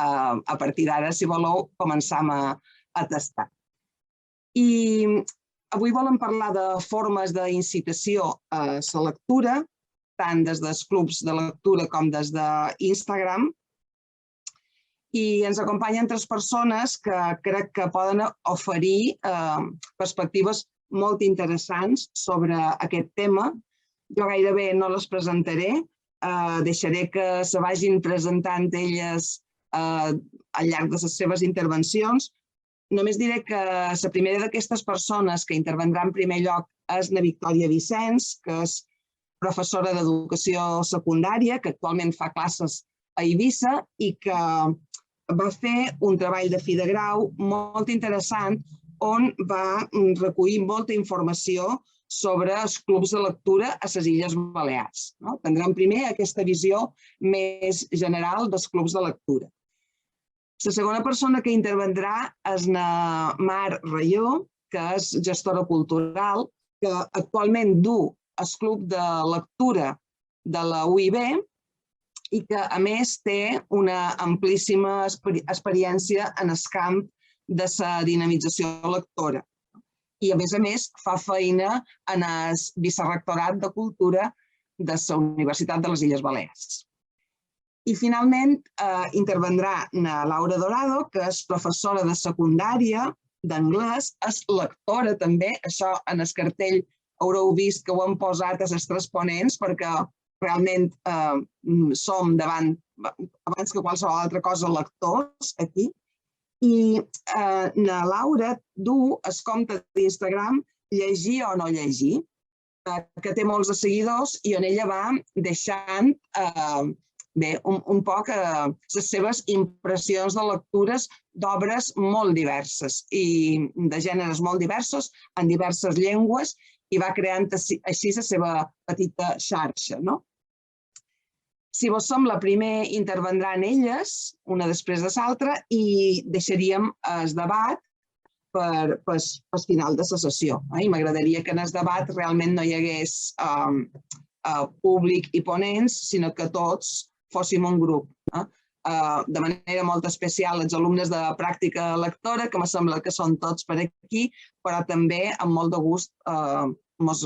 a partir d'ara, si voleu, començam a tastar. I avui volem parlar de formes d'incitació a la lectura, tant des dels clubs de lectura com des d'Instagram. I ens acompanyen 3 persones que crec que poden oferir perspectives molt interessants sobre aquest tema. Jo gairebé no les presentaré, deixaré que se vagin presentant elles al llarg de les seves intervencions. Només diré que la primera d'aquestes persones que intervendrà en primer lloc és la Victòria Vicens, que és professora d'educació secundària, que actualment fa classes a Eivissa i que va fer un treball de fi de grau molt interessant on va recollir molta informació sobre els clubs de lectura a les Illes Balears. Tindrem primer aquesta visió més general dels clubs de lectura. La segona persona que intervendrà és la Mar Rayó, que és gestora cultural, que actualment du el club de lectura de la UIB i que, a més, té una amplíssima experiència en el camp de la dinamització lectora. I, a més, fa feina en el Vicerrectorat de Cultura de la Universitat de les Illes Balears. I, finalment, intervendrà la Laura Dorado, que és professora de secundària d'anglès, és lectora també, això en el cartell haureu vist que ho hem posat a les 3 ponents perquè realment som davant, abans que qualsevol altra cosa, lectors aquí. I la Laura du el compte d'Instagram Llegir o no llegir, que té molts de seguidors i on ella va deixant un poc les seves impressions de lectures d'obres molt diverses i de gèneres molt diversos, en diverses llengües, i va creant així la seva petita xarxa. Si vos sembla, primer intervendran elles, una després de l'altra, i deixaríem el debat per al final de la sessió. I m'agradaria que en el debat realment no hi hagués públic i ponents, sinó que tots fóssim un grup. De manera molt especial els alumnes de pràctica lectora, que em sembla que són tots per aquí, però també amb molt de gust ens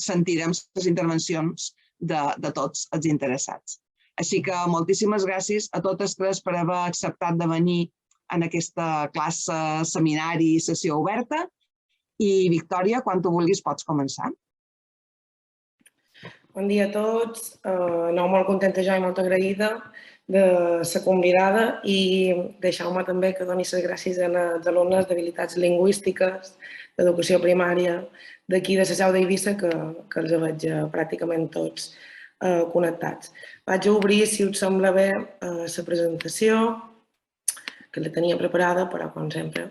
sentirem les intervencions de tots els interessats. Així que moltíssimes gràcies a totes 3 per haver acceptat de venir en aquesta classe, seminari, sessió oberta. I, Victòria, quan tu vulguis pots començar. Bon dia a tots. Molt contenta jo i molt agraïda de ser convidada i deixeu-me també que doni les gràcies als alumnes d'habilitats lingüístiques, d'educació primària, d'aquí de la seu d'Eivissa, que els veig pràcticament tots connectats. Vaig a obrir, si us sembla bé, la presentació, que la tenia preparada, però, com sempre,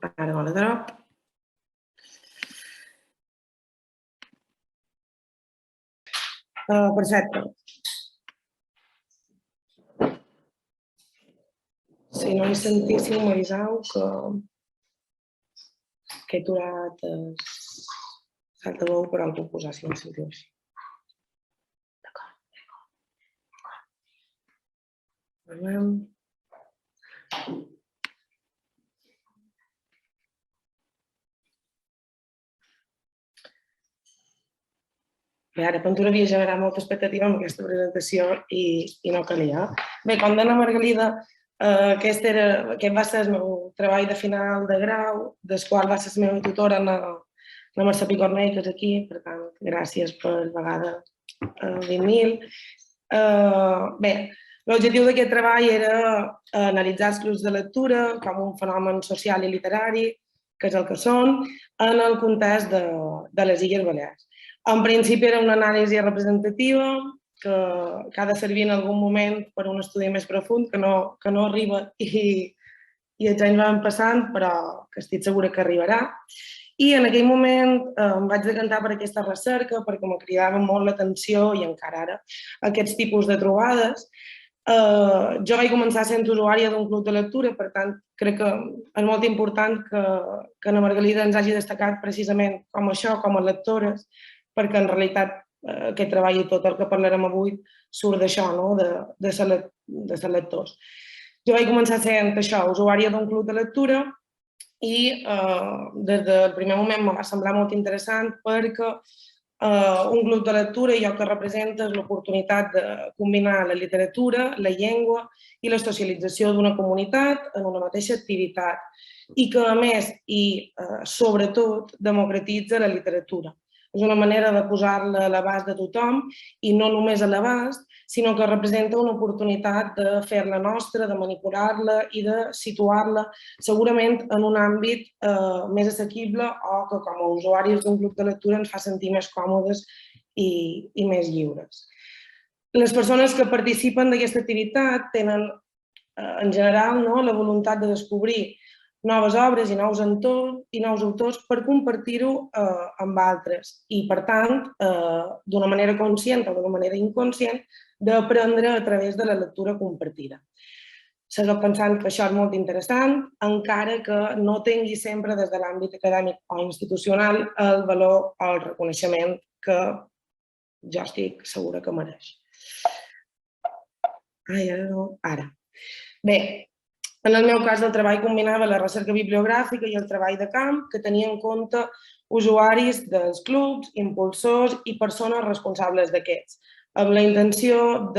ara me la drop. Perfecte. Si no hi sentíssiu, m'aviseu que he aturat l'altaveu, però el puc posar si no sentiu així. D'acord. Bé, ara Ventura havia generat molta expectativa amb aquesta presentació i no calia. Bé, com deia Margalida, aquest va ser el meu treball de final de grau, del qual va ser la meva tutora, la Mercè Picornell, que és aquí, per tant, gràcies per vegada 20.000. Bé, l'objectiu d'aquest treball era analitzar els clubs de lectura com un fenomen social i literari, que és el que són, en el context de les Illes Balears. En principi era una anàlisi representativa que ha de servir en algun moment per a un estudi més profund, que no arriba i els anys van passant, però que estic segura que arribarà. I en aquell moment em vaig decantar per aquesta recerca perquè me cridava molt l'atenció, i encara ara, aquests tipus de trobades. Jo vaig començar sent usuària d'un club de lectura, per tant, crec que és molt important que la Margalida ens hagi destacat precisament com això, com a lectores, perquè en realitat aquest treball i tot el que parlarem avui surt d'això, de ser lectors. Jo vaig començar sent això, usuària d'un club de lectura i des del primer moment em va semblar molt interessant perquè un club de lectura i el que representa és l'oportunitat de combinar la literatura, la llengua i la socialització d'una comunitat en una mateixa activitat i que, a més, i sobretot, democratitza la literatura. És una manera de posar-la a l'abast de tothom i no només a l'abast, sinó que representa una oportunitat de fer-la nostra, de manipular-la i de situar-la segurament en un àmbit més assequible o que com a usuaris d'un club de lectura ens fa sentir més còmodes i més lliures. Les persones que participen d'aquesta activitat tenen, en general, la voluntat de descobrir noves obres i nous autors per compartir-ho amb altres i, per tant, d'una manera conscient o d'una manera inconscient, d'aprendre a través de la lectura compartida. Segueixo pensant que això és molt interessant, encara que no tingui sempre des de l'àmbit acadèmic o institucional el valor o el reconeixement que jo estic segura que mereix. Ara. Bé, en el meu cas, el treball combinava la recerca bibliogràfica i el treball de camp, que tenia en compte usuaris dels clubs, impulsors i persones responsables d'aquests, amb la intenció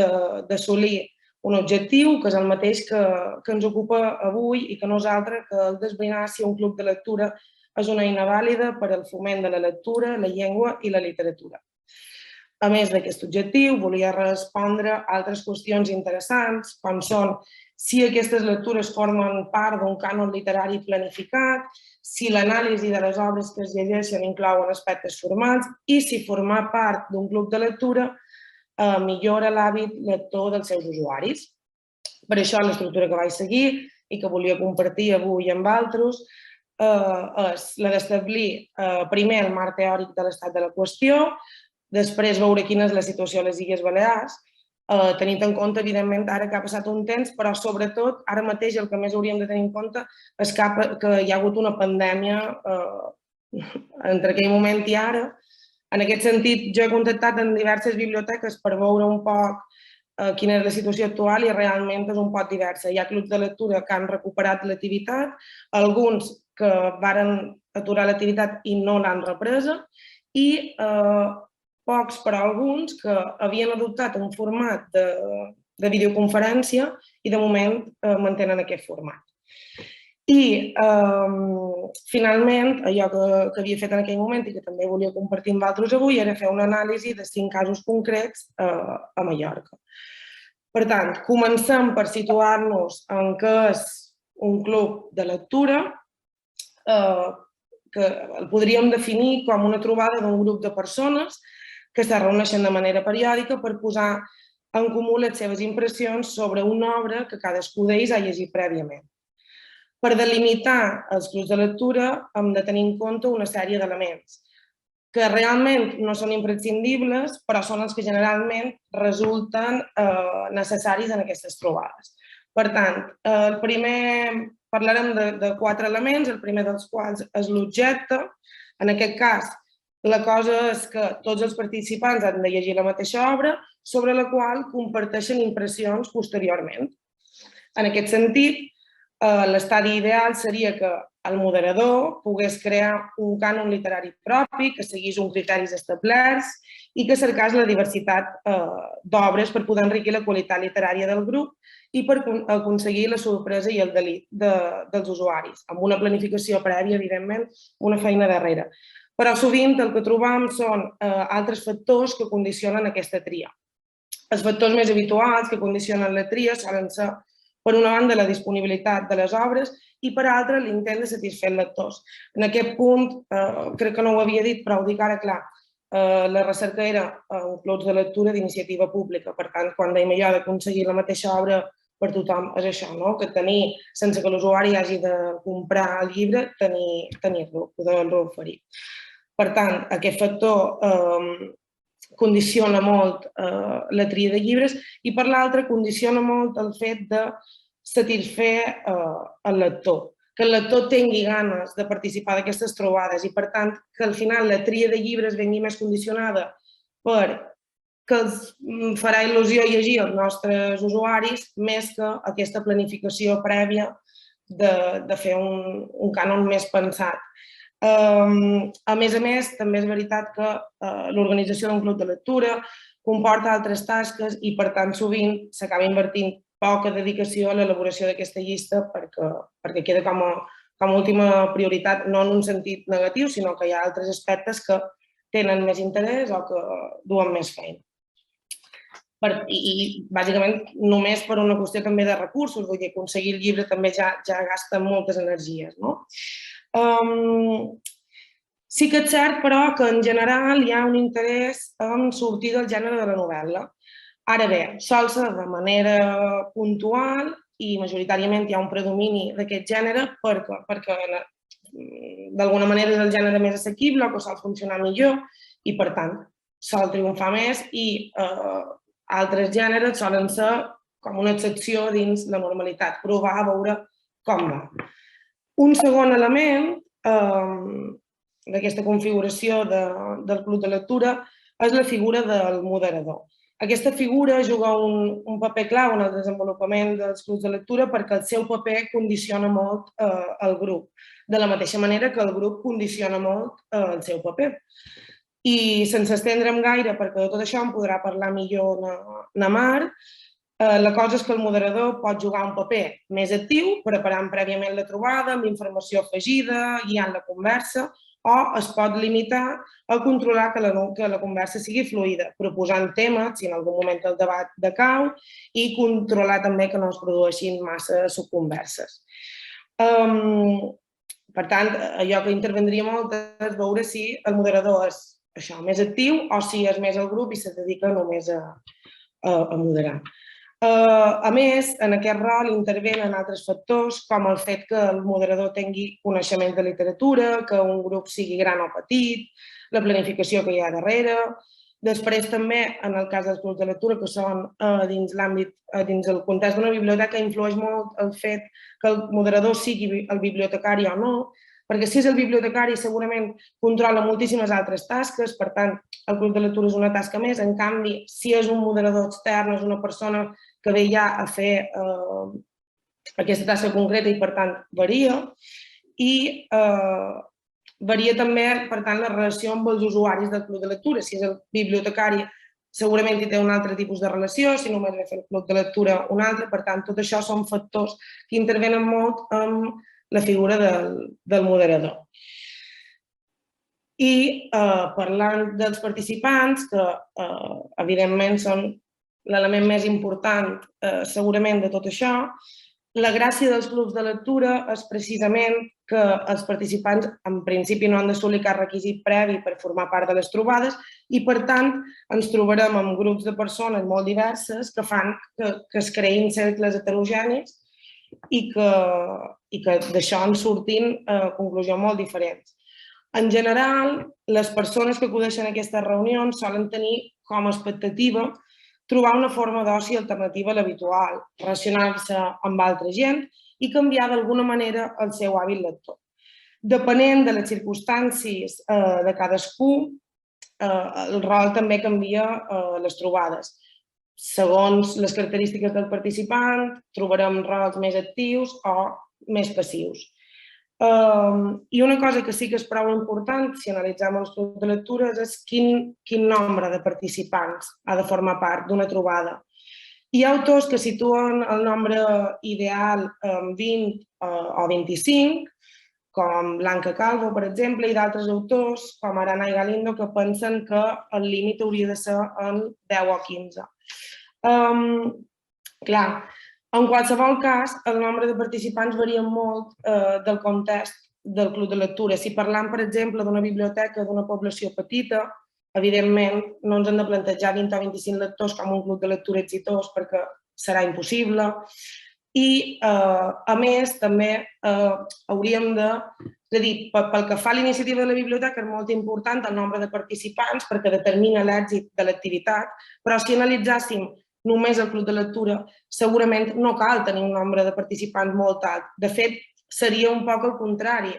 d'assolir un objectiu, que és el mateix que ens ocupa avui i que nosaltres, que el d'esbrinar si un club de lectura és una eina vàlida per al foment de la lectura, la llengua i la literatura. A més d'aquest objectiu, volia respondre a altres qüestions interessants, com són si aquestes lectures formen part d'un cànon literari planificat, si l'anàlisi de les obres que es llegeixen inclouen aspectes formals i si formar part d'un club de lectura millora l'hàbit lector dels seus usuaris. Per això l'estructura que vaig seguir i que volia compartir avui amb altres és la d'establir primer el marc teòric de l'estat de la qüestió, després veure quina és la situació a les Illes Balears, tenint en compte, evidentment, ara que ha passat un temps, però sobretot ara mateix el que més hauríem de tenir en compte és que hi ha hagut una pandèmia entre aquell moment i ara. En aquest sentit, jo he contactat en diverses biblioteques per veure un poc quina és la situació actual i realment és un poc diversa. Hi ha clubs de lectura que han recuperat l'activitat, alguns que varen aturar l'activitat i no l'han represa i pocs, però alguns, que havien adoptat un format de videoconferència i de moment mantenen aquest format. I finalment, allò que havia fet en aquell moment i que també volia compartir amb altres avui era fer una anàlisi de 5 casos concrets a Mallorca. Per tant, comencem per situar-nos en què és un club de lectura, que el podríem definir com una trobada d'un grup de persones que se reuneixen de manera periòdica per posar en comú les seves impressions sobre una obra que cadascú d'ells ha llegit prèviament. Per delimitar els clubs de lectura hem de tenir en compte una sèrie d'elements que realment no són imprescindibles, però són els que generalment resulten necessaris en aquestes trobades. Per tant, parlarem de 4 elements, el primer dels quals és l'objecte. En aquest cas, la cosa és que tots els participants han de llegir la mateixa obra sobre la qual comparteixen impressions posteriorment. En aquest sentit, l'estadi ideal seria que el moderador pogués crear un cànon literari propi, que seguís uns criteris establerts i que cercés la diversitat d'obres per poder enriquir la qualitat literària del grup i per aconseguir la sorpresa i el delit dels usuaris, amb una planificació prèvia, evidentment, una feina darrere. Però sovint el que trobam són altres factors que condicionen aquesta tria. Els factors més habituals que condicionen la tria solen ser, per una banda, la disponibilitat de les obres i, per altra, l'intent de satisfer els lectors. En aquest punt, crec que no ho havia dit, però ho dic ara clar, la recerca era un club de lectura d'iniciativa pública. Per tant, quan dèiem allò d'aconseguir la mateixa obra per tothom, és això, que tenir, sense que l'usuari hagi de comprar el llibre, tenir-lo, poder-lo oferir. Per tant, aquest factor condiciona molt la tria de llibres i, per l'altra, condiciona molt el fet de satisfer el lector, que el lector tingui ganes de participar d'aquestes trobades i, per tant, que al final la tria de llibres vingui més condicionada per que els farà il·lusió llegir als nostres usuaris més que aquesta planificació prèvia de fer un cànon més pensat. A més, també és veritat que l'organització d'un club de lectura comporta altres tasques i, per tant, sovint s'acaba invertint poca dedicació a l'elaboració d'aquesta llista perquè queda com a última prioritat, no en un sentit negatiu, sinó que hi ha altres aspectes que tenen més interès o que duen més feina. I bàsicament només per una qüestió també de recursos, vull dir, aconseguir el llibre també ja gasta moltes energies. Sí que és cert, però, que en general hi ha un interès en sortir del gènere de la novel·la. Ara bé, sol ser de manera puntual i majoritàriament hi ha un predomini d'aquest gènere perquè d'alguna manera és el gènere més assequible o que sol funcionar millor i, per tant, sol triomfar més i altres gèneres solen ser com una excepció dins la normalitat, provar a veure com va. Un segon element d'aquesta configuració del club de lectura és la figura del moderador. Aquesta figura juga un paper clau en el desenvolupament dels clubs de lectura perquè el seu paper condiciona molt el grup, de la mateixa manera que el grup condiciona molt el seu paper. I sense estendre'm gaire, perquè de tot això en podrà parlar millor na Mar, la cosa és que el moderador pot jugar un paper més actiu, preparant prèviament la trobada, amb informació afegida, guiant la conversa, o es pot limitar a controlar que la conversa sigui fluida, proposant temes, si en algun moment el debat decau, i controlar també que no es produeixin massa subconverses. Per tant, allò que intervendria molt és veure si el moderador és això, més actiu o si és més al grup i se dedica només a moderar. A més, en aquest rol intervenen altres factors, com el fet que el moderador tingui coneixement de literatura, que un grup sigui gran o petit, la planificació que hi ha darrere. Després també, en el cas dels clubs de lectura, que són dins el context d'una biblioteca, influeix molt el fet que el moderador sigui el bibliotecari o no, perquè si és el bibliotecari segurament controla moltíssimes altres tasques, per tant, el club de lectura és una tasca més. En canvi, si és un moderador extern, és una persona que ve ja a fer aquesta tasca concreta i, per tant, varia. I varia també, per tant, la relació amb els usuaris del club de lectura. Si és el bibliotecari, segurament hi té un altre tipus de relació, si només ve a fer el club de lectura, un altre. Per tant, tot això són factors que intervenen molt en la figura del moderador. I parlant dels participants, que evidentment són l'element més important segurament de tot això, la gràcia dels clubs de lectura és precisament que els participants en principi no han d'assolir cap requisit previ per formar part de les trobades i, per tant, ens trobarem amb grups de persones molt diverses que fan que es creïn cercles heterogenis i que d'això en surtin conclusions molt diferents. En general, les persones que acudeixen a aquestes reunions solen tenir com a expectativa trobar una forma d'oci alternativa a l'habitual, relacionar-se amb altra gent i canviar d'alguna manera el seu hàbit lector. Depenent de les circumstàncies de cadascú, el rol també canvia les trobades. Segons les característiques del participant, trobarem rols més actius o més passius. I una cosa que sí que és prou important, si analitzem els clubs de lectures, és quin nombre de participants ha de formar part d'una trobada. Hi ha autors que situen el nombre ideal en 20 o 25, com Blanca Calvo, per exemple, i d'altres autors, com Arana i Galindo, que pensen que el límit hauria de ser en 10 o 15. Clar, en qualsevol cas, el nombre de participants varia molt del context del club de lectura. Si parlam, per exemple, d'una biblioteca d'una població petita, evidentment no ens hem de plantejar 20 o 25 lectors com un club de lectura exitós perquè serà impossible. I, a més, també hauríem de... És a dir, pel que fa a l'iniciativa de la biblioteca és molt important el nombre de participants perquè determina l'èxit de l'activitat, però si analitzàssim només el club de lectura, segurament no cal tenir un nombre de participants molt alt. De fet, seria un poc el contrari.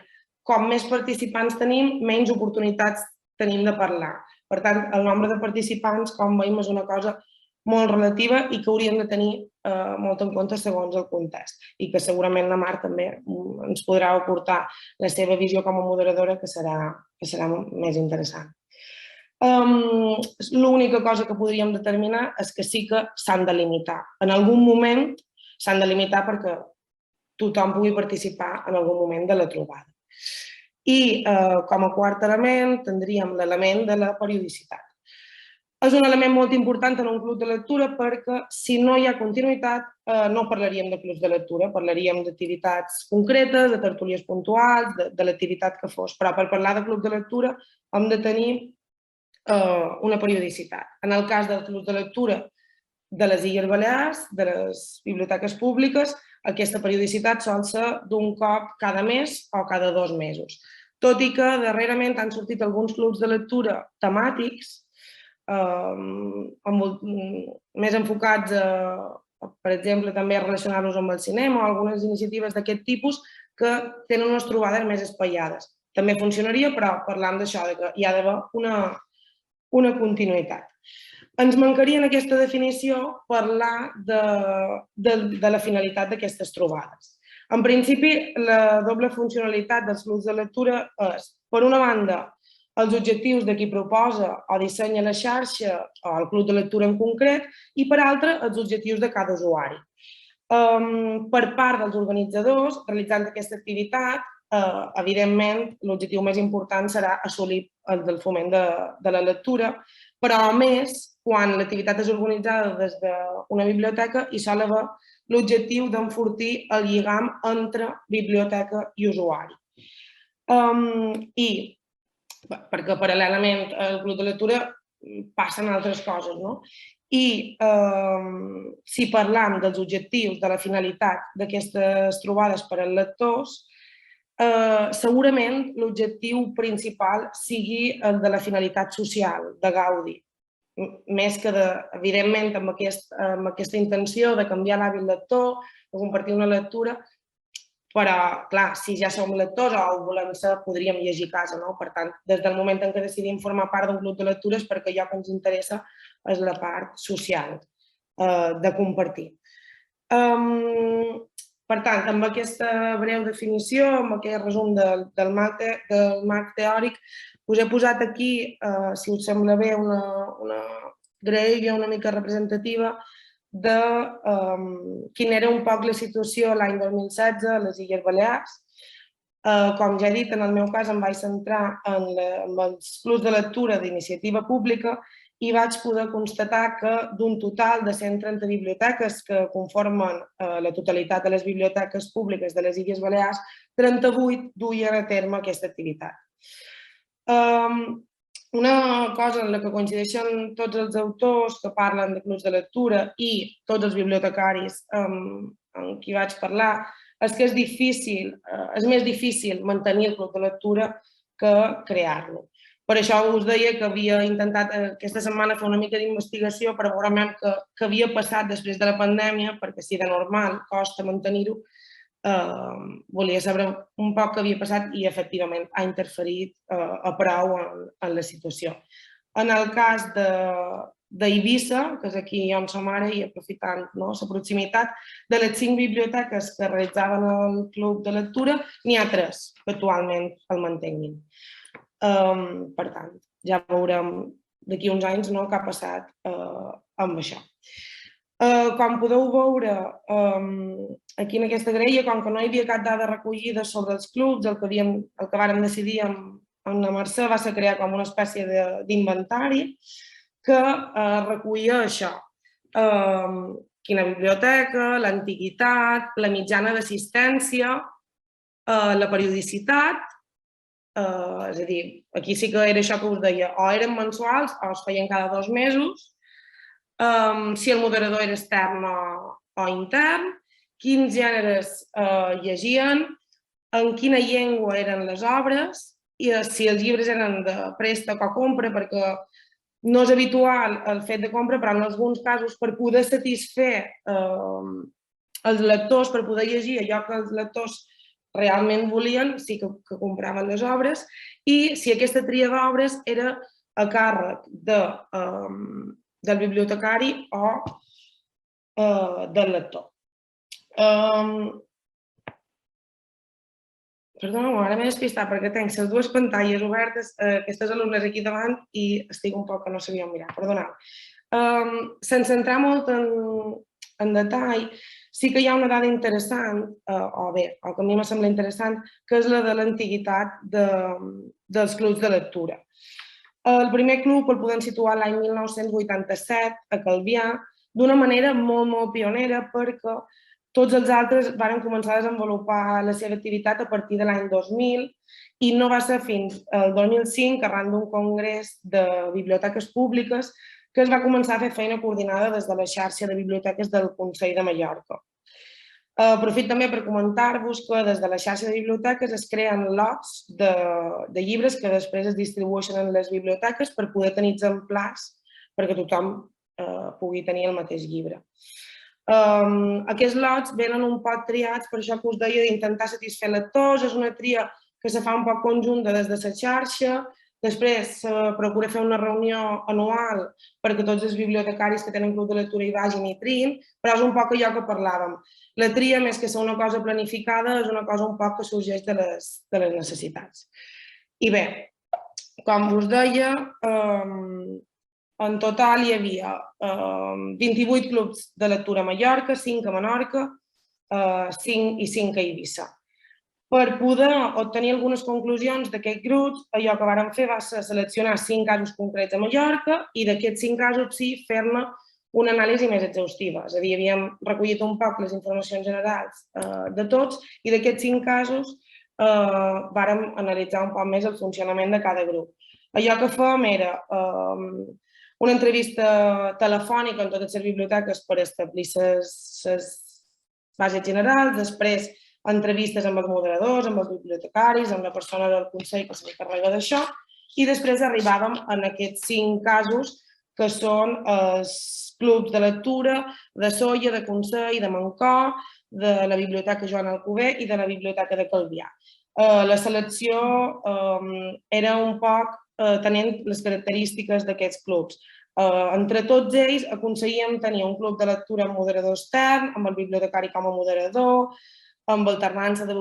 Com més participants tenim, menys oportunitats tenim de parlar. Per tant, el nombre de participants, com veiem, és una cosa molt relativa i que hauríem de tenir molt en compte segons el context i que segurament la Mar també ens podrà aportar la seva visió com a moderadora que serà més interessant. L'única cosa que podríem determinar és que sí que s'han de limitar. En algun moment s'han de limitar perquè tothom pugui participar en algun moment de la trobada. I com a quart element tindríem l'element de la periodicitat. És un element molt important en un club de lectura perquè si no hi ha continuïtat no parlaríem de clubs de lectura, parlaríem d'activitats concretes, de tertúlies puntuals, de l'activitat que fos. Però per parlar de club de lectura hem de tenir una periodicitat. En el cas del club de lectura de les Illes Balears, de les biblioteques públiques, aquesta periodicitat sol ser d'un cop cada mes o cada 2 mesos. Tot i que darrerament han sortit alguns clubs de lectura temàtics més enfocats per exemple, també a relacionar-los amb el cinema o algunes iniciatives d'aquest tipus que tenen unes trobades més espaiades. També funcionaria, però parlant d'això, que hi ha d'haver una continuïtat. Ens mancaria en aquesta definició parlar de la finalitat d'aquestes trobades. En principi, la doble funcionalitat dels clubs de lectura és, per una banda, els objectius de qui proposa o dissenya la xarxa o el club de lectura en concret i, per altra, els objectius de cada usuari. Per part dels organitzadors, realitzant aquesta activitat, evidentment, l'objectiu més important serà assolir el del foment de la lectura, però a més, quan l'activitat és organitzada des d'una biblioteca, hi sol haver l'objectiu d'enfortir el lligam entre biblioteca i usuari. I perquè paral·lelament al club de lectura passen altres coses, no? I si parlam dels objectius, de la finalitat d'aquestes trobades per als lectors, segurament l'objectiu principal sigui el de la finalitat social, de gaudi, més que, evidentment, amb aquesta intenció de canviar l'hàbit lector, de compartir una lectura, però, clar, si ja som lectors o ho volem ser, podríem llegir a casa, no? Per tant, des del moment en què decidim formar part d'un club de lectura és perquè allò que ens interessa és la part social, de compartir. Per tant, amb aquesta breu definició, amb aquest resum del marc teòric, us he posat aquí, si us sembla bé, una graella una mica representativa de quina era un poc la situació l'any 2016 a les Illes Balears. Com ja he dit, en el meu cas em vaig centrar en els clubs de lectura d'iniciativa pública i vaig poder constatar que d'un total de 130 biblioteques que conformen la totalitat de les biblioteques públiques de les Illes Balears, 38 duien a terme aquesta activitat. Una cosa en la que coincideixen tots els autors que parlen de clubs de lectura i tots els bibliotecaris amb qui vaig parlar és que és més difícil mantenir el club de lectura que crear-lo. Per això us deia que havia intentat aquesta setmana fer una mica d'investigació per veure què havia passat després de la pandèmia, perquè si de normal costa mantenir-ho, volia saber un poc què havia passat i efectivament ha interferit a prou en la situació. En el cas d'Eivissa, que és aquí on som ara i aprofitant la proximitat, de les 5 biblioteques que realitzaven el club de lectura, n'hi ha 3 que actualment el mantenguin. Per tant, ja veurem d'aquí uns anys què ha passat amb això. Com podeu veure, aquí en aquesta graella, com que no hi havia cap dada recollida sobre els clubs, el que vàrem decidir amb la Mercè va ser crear com una espècie d'inventari que recollia això, quina biblioteca, l'antiguitat, la mitjana d'assistència, la periodicitat, és a dir, aquí sí que era això que us deia, o eren mensuals o es feien cada 2 mesos, si el moderador era extern o intern, quins gèneres llegien, en quina llengua eren les obres, i si els llibres eren de préstec o compra, perquè no és habitual el fet de compra, però en alguns casos per poder satisfer els lectors, per poder llegir allò que els lectors realment volien, sí que compraven les obres, i si aquesta tria d'obres era a càrrec del bibliotecari o del lector. Perdoneu, ara m'he despistat perquè tenc les dues pantalles obertes, aquestes alumnes aquí davant, i estic un poc que no sabia on mirar, perdoneu. Sense entrar molt en detall, sí que hi ha una dada interessant, o que a mi m'ha semblat interessant, que és la de l'antiguitat dels clubs de lectura. El primer club el podem situar l'any 1987 a Calvià, d'una manera molt, molt pionera, perquè tots els altres van començar a desenvolupar la seva activitat a partir de l'any 2000 i no va ser fins al 2005, arran d'un congrés de biblioteques públiques, que es va començar a fer feina coordinada des de la xarxa de biblioteques del Consell de Mallorca. Aprofito també per comentar-vos que des de la xarxa de biblioteques es creen lots de llibres que després es distribueixen en les biblioteques per poder tenir exemplars perquè tothom pugui tenir el mateix llibre. Aquests lots venen un poc triats, per això que us deia d'intentar satisfer lectors, és una tria que se fa un poc conjunta des de la xarxa, després se procura fer una reunió anual perquè tots els bibliotecaris que tenen club de lectura hi vagin i triïn, però és un poc allò que parlàvem. La tria, més que ser una cosa planificada, és una cosa un poc que sorgeix de les necessitats. I bé, com us deia, en total hi havia 28 clubs de lectura a Mallorca, 5 a Menorca i 5 a Eivissa. Per poder obtenir algunes conclusions d'aquests grups, allò que vàrem fer va ser seleccionar 5 casos concrets a Mallorca i d'aquests 5 casos sí fer-ne una anàlisi més exhaustiva. És a dir, havíem recollit un poc les informacions generals de tots i d'aquests 5 casos vàrem analitzar un poc més el funcionament de cada grup. Allò que fèiem era una entrevista telefònica en totes les biblioteques per establir les bases generals, després entrevistes amb els moderadors, amb els bibliotecaris, amb la persona del Consell que s'encarrega d'això, i després arribàvem a aquests 5 casos que són els clubs de lectura de Sóller, de Consell, de Mancor, de la Biblioteca Joan Alcover i de la Biblioteca de Calvià. La selecció era un poc tenint les característiques d'aquests clubs. Entre tots ells aconseguíem tenir un club de lectura amb moderador extern, amb el bibliotecari com a moderador, amb alternança de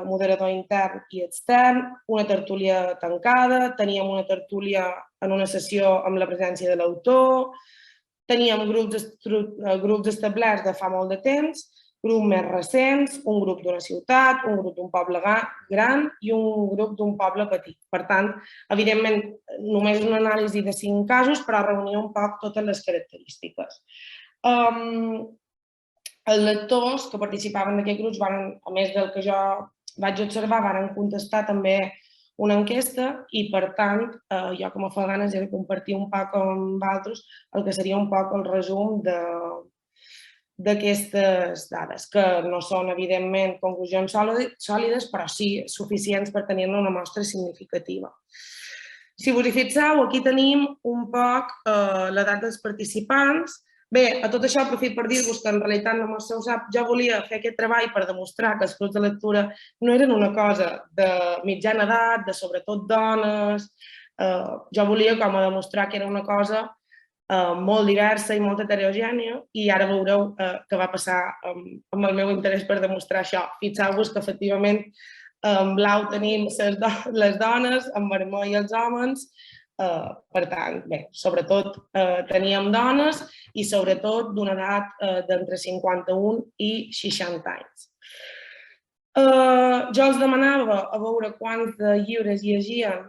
moderador intern i extern, una tertúlia tancada, teníem una tertúlia en una sessió amb la presència de l'autor, teníem grups establerts de fa molt de temps, grups més recents, un grup d'una ciutat, un grup d'un poble gran i un grup d'un poble petit. Per tant, evidentment, només una anàlisi de 5 casos, però reunia un poc totes les característiques. Els lectors que participaven d'aquests grups, a més del que jo vaig observar, van contestar també una enquesta i, per tant, jo com a fa ganes era compartir un poc amb altres el que seria un poc el resum d'aquestes dades, que no són, evidentment, conclusions sòlides, però sí suficients per tenir-ne una mostra significativa. Si vos hi fixeu, aquí tenim un poc l'edat dels participants. Bé, a tot això aprofito per dir-vos que en realitat no m'ho sap, jo volia fer aquest treball per demostrar que els clubs de lectura no eren una cosa de mitjana edat, de sobretot dones. Jo volia com a demostrar que era una cosa molt diversa i molt heterogènia i ara veureu què va passar amb el meu interès per demostrar això. Fixeu-vos que efectivament en blau tenim les dones, en vermell els homes. Per tant, bé, sobretot teníem dones i sobretot d'una edat d'entre 51 i 60 anys. Jo els demanava a veure quants de llibres llegien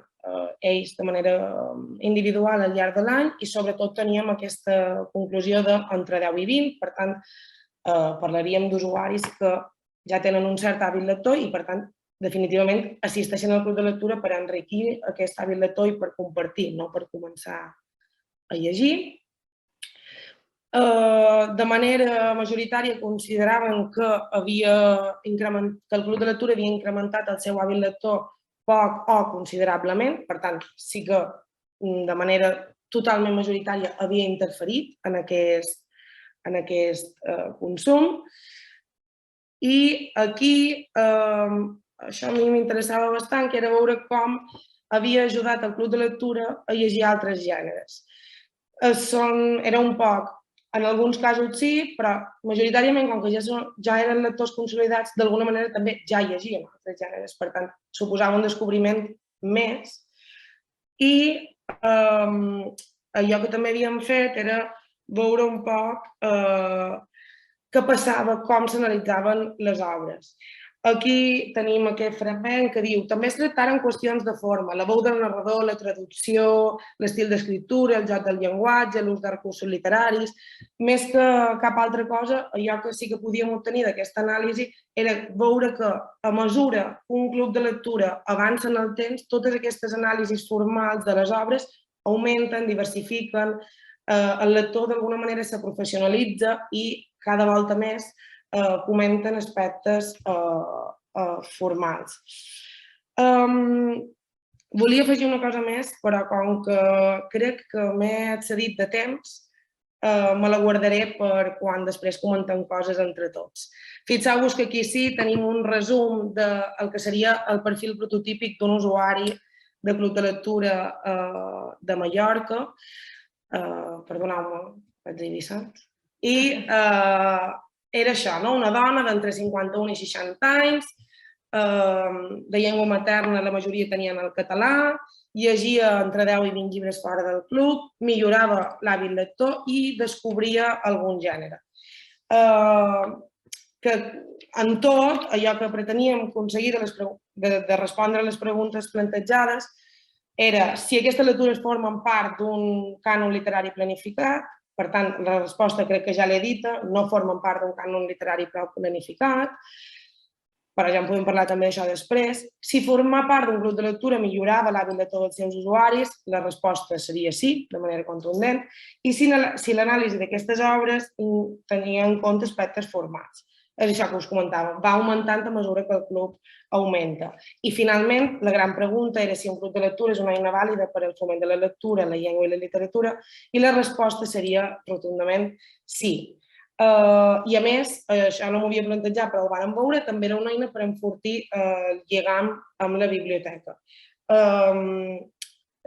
ells de manera individual al llarg de l'any i sobretot teníem aquesta conclusió d'entre 10 i 20, per tant, parlaríem d'usuaris que ja tenen un cert hàbit lector i, per tant, definitivament assisteixen al club de lectura per enriquir aquest hàbit lector i per compartir, no per començar a llegir. De manera majoritària consideraven que el club de lectura havia incrementat el seu hàbit lector poc o considerablement, per tant, sí que de manera totalment majoritària havia interferit en aquest consum. I aquí això a mi m'interessava bastant, que era veure com havia ajudat el club de lectura a llegir altres gèneres. Era un poc, en alguns casos sí, però majoritàriament, com que ja eren lectors consolidats, d'alguna manera també ja llegien altres gèneres, per tant, suposava un descobriment més. I allò que també havíem fet era veure un poc què passava, com s'analitzaven les obres. Aquí tenim aquest fragment que diu també es tractaren qüestions de forma, la veu del narrador, la traducció, l'estil d'escriptura, el joc del llenguatge, l'ús de recursos literaris. Més que cap altra cosa, allò que sí que podíem obtenir d'aquesta anàlisi era veure que a mesura que un club de lectura avança en el temps, totes aquestes anàlisis formals de les obres augmenten, diversifiquen, el lector d'alguna manera se professionalitza i cada volta més comenten aspectes formals. Volia afegir una cosa més, però com que crec que m'he excedit de temps, me la guardaré per quan després comentem coses entre tots. Fixeu-vos que aquí sí tenim un resum del que seria el perfil prototípic d'un usuari de club de lectura de Mallorca. Perdoneu-me, vaig dir Vicent. I era això, una dona d'entre 51 i 60 anys, de llengua materna la majoria tenien el català, llegia entre 10 i 20 llibres fora del club, millorava l'hàbit lector i descobria algun gènere. Que en tot, allò que preteníem aconseguir de respondre a les preguntes plantejades era si aquestes lectures formen part d'un cànon literari planificat. Per tant, la resposta crec que ja l'he dita, no formen part d'un cànon literari prou planificat, però ja en podem parlar també d'això després. Si formar part d'un grup de lectura millorava l'hàbit de tots els seus usuaris, la resposta seria sí, de manera contundent, i si l'anàlisi d'aquestes obres tenia en compte aspectes formals. És això que us comentava, va augmentant a mesura que el club augmenta. I finalment, la gran pregunta era si un club de lectura és una eina vàlida per al foment de la lectura, la llengua i la literatura, i la resposta seria rotundament sí. I a més, això no m'ho havia plantejat, però ho vàrem veure, també era una eina per enfortir el lligam amb la biblioteca.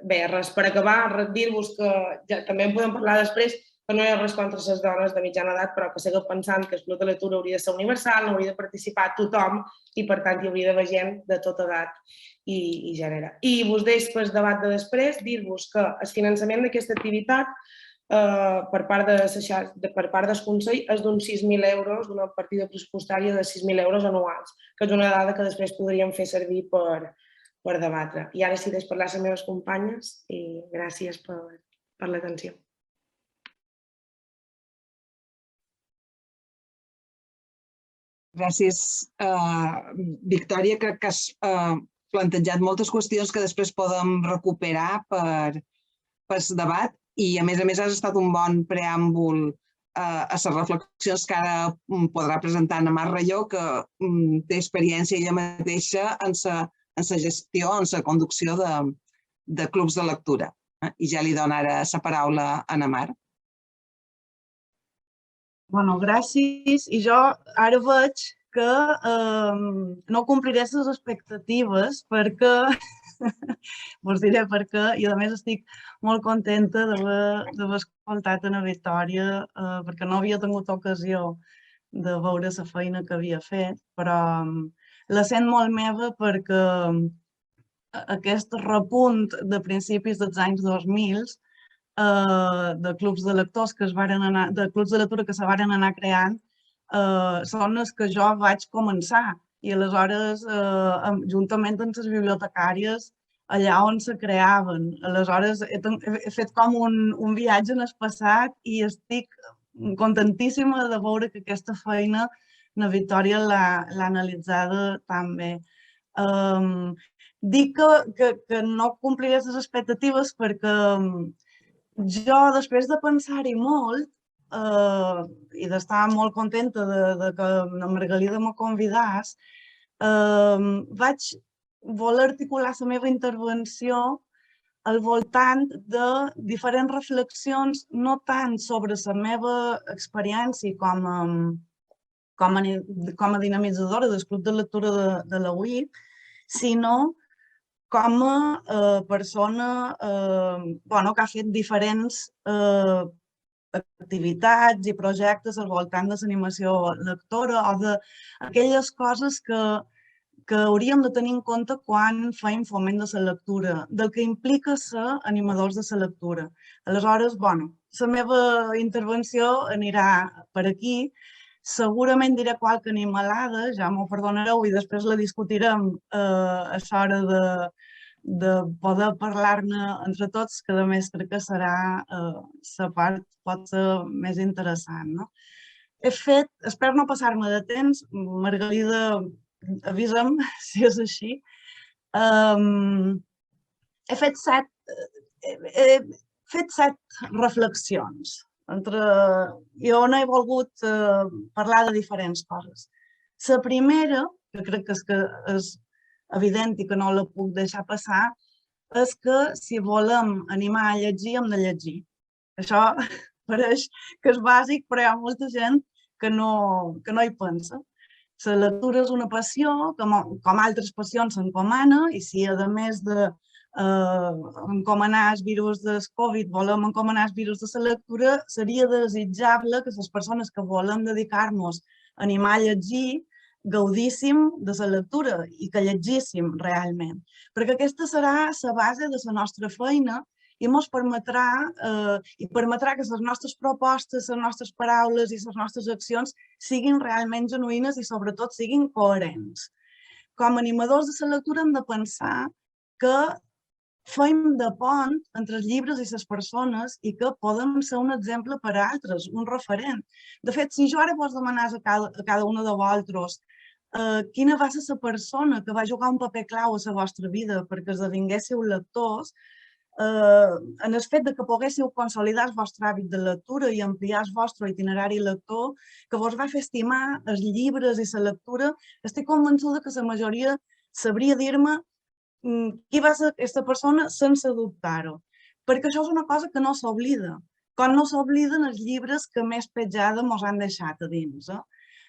Bé, res, per acabar, dir-vos que ja també en podem parlar després, que no hi ha res contra les dones de mitjana edat, però que segueu pensant que el club de lectura hauria de ser universal, hauria de participar tothom i, per tant, hi hauria d'haver gent de tota edat i gènere. I vos deixo pel debat de després dir-vos que el finançament d'aquesta activitat per part del Consell és d'uns 6.000 euros, d'una partida pressupostària de 6.000 euros anuals, que és una dada que després podríem fer servir per debatre. I ara sí deixo parlar a les meves companyes i gràcies per l'atenció. Gràcies, Victòria. Crec que has plantejat moltes qüestions que després podem recuperar per el debat i, a més, has estat un bon preàmbul a les reflexions que ara podrà presentar Ana Mar Rayó, que té experiència ella mateixa en la gestió, en la conducció de clubs de lectura. I ja li dono ara la paraula a Ana Mar. Bueno, gràcies. I jo ara veig que no compliré les expectatives perquè, us diré per què, i a més estic molt contenta d'haver escoltat a Victòria perquè no havia tingut ocasió de veure la feina que havia fet, però la sent molt meva perquè aquest repunt de principis dels anys 2000 de clubs de lectors de clubs de lectura que se varen anar creant són els que jo vaig començar i aleshores juntament amb les bibliotecàries allà on se creaven. Aleshores he fet com un viatge en el passat i estic contentíssima de veure que aquesta feina la Victòria l'ha analitzada tan bé. Dic que no compliré les expectatives perquè jo, després de pensar-hi molt i d'estar molt contenta que la Margalida me convidés, vaig voler articular la meva intervenció al voltant de diferents reflexions, no tant sobre la meva experiència com a dinamitzadora del club de lectura de la UIC, sinó com a persona que ha fet diferents activitats i projectes al voltant de l'animació lectora o d'aquelles coses que hauríem de tenir en compte quan fem foment de la lectura, del que implica ser animadors de la lectura. Aleshores, la meva intervenció anirà per aquí. Segurament diré qualque animalada, ja m'ho perdonareu, i després la discutirem a l'hora de poder parlar-ne entre tots, que a més crec que serà la part pot ser més interessant. No? Espero no passar-me de temps, Margalida, avisa'm si és així. He fet set reflexions. Jo no he volgut parlar de diferents coses. La primera, que crec que és evident i que no la puc deixar passar, és que si volem animar a llegir, hem de llegir. Això pareix que és bàsic, però hi ha molta gent que no hi pensa. La lectura és una passió, com altres passions s'encomana, i si a més de encomanar el virus del Covid volem encomanar el virus de la lectura, seria desitjable que les persones que volem dedicar-nos a animar a llegir gaudíssim de la lectura i que llegíssim realment, perquè aquesta serà la base de la nostra feina i ens permetrà que les nostres propostes, les nostres paraules i les nostres accions siguin realment genuïnes i sobretot siguin coherents. Com a animadors de la lectura hem de pensar que fem de pont entre els llibres i les persones i que podem ser un exemple per a altres, un referent. De fet, si jo ara vos demanàs a cada una de vosaltres quina va ser la persona que va jugar un paper clau a la vostra vida perquè esdevinguéssiu lectors, en el fet de que poguéssiu consolidar el vostre hàbit de lectura i ampliar el vostre itinerari lector, que vos va fer estimar els llibres i la lectura, estic convençuda que la majoria sabria dir-me qui va ser aquesta persona sense dubtar-ho. Perquè això és una cosa que no s'oblida, com no s'obliden els llibres que més petjada mos han deixat a dins.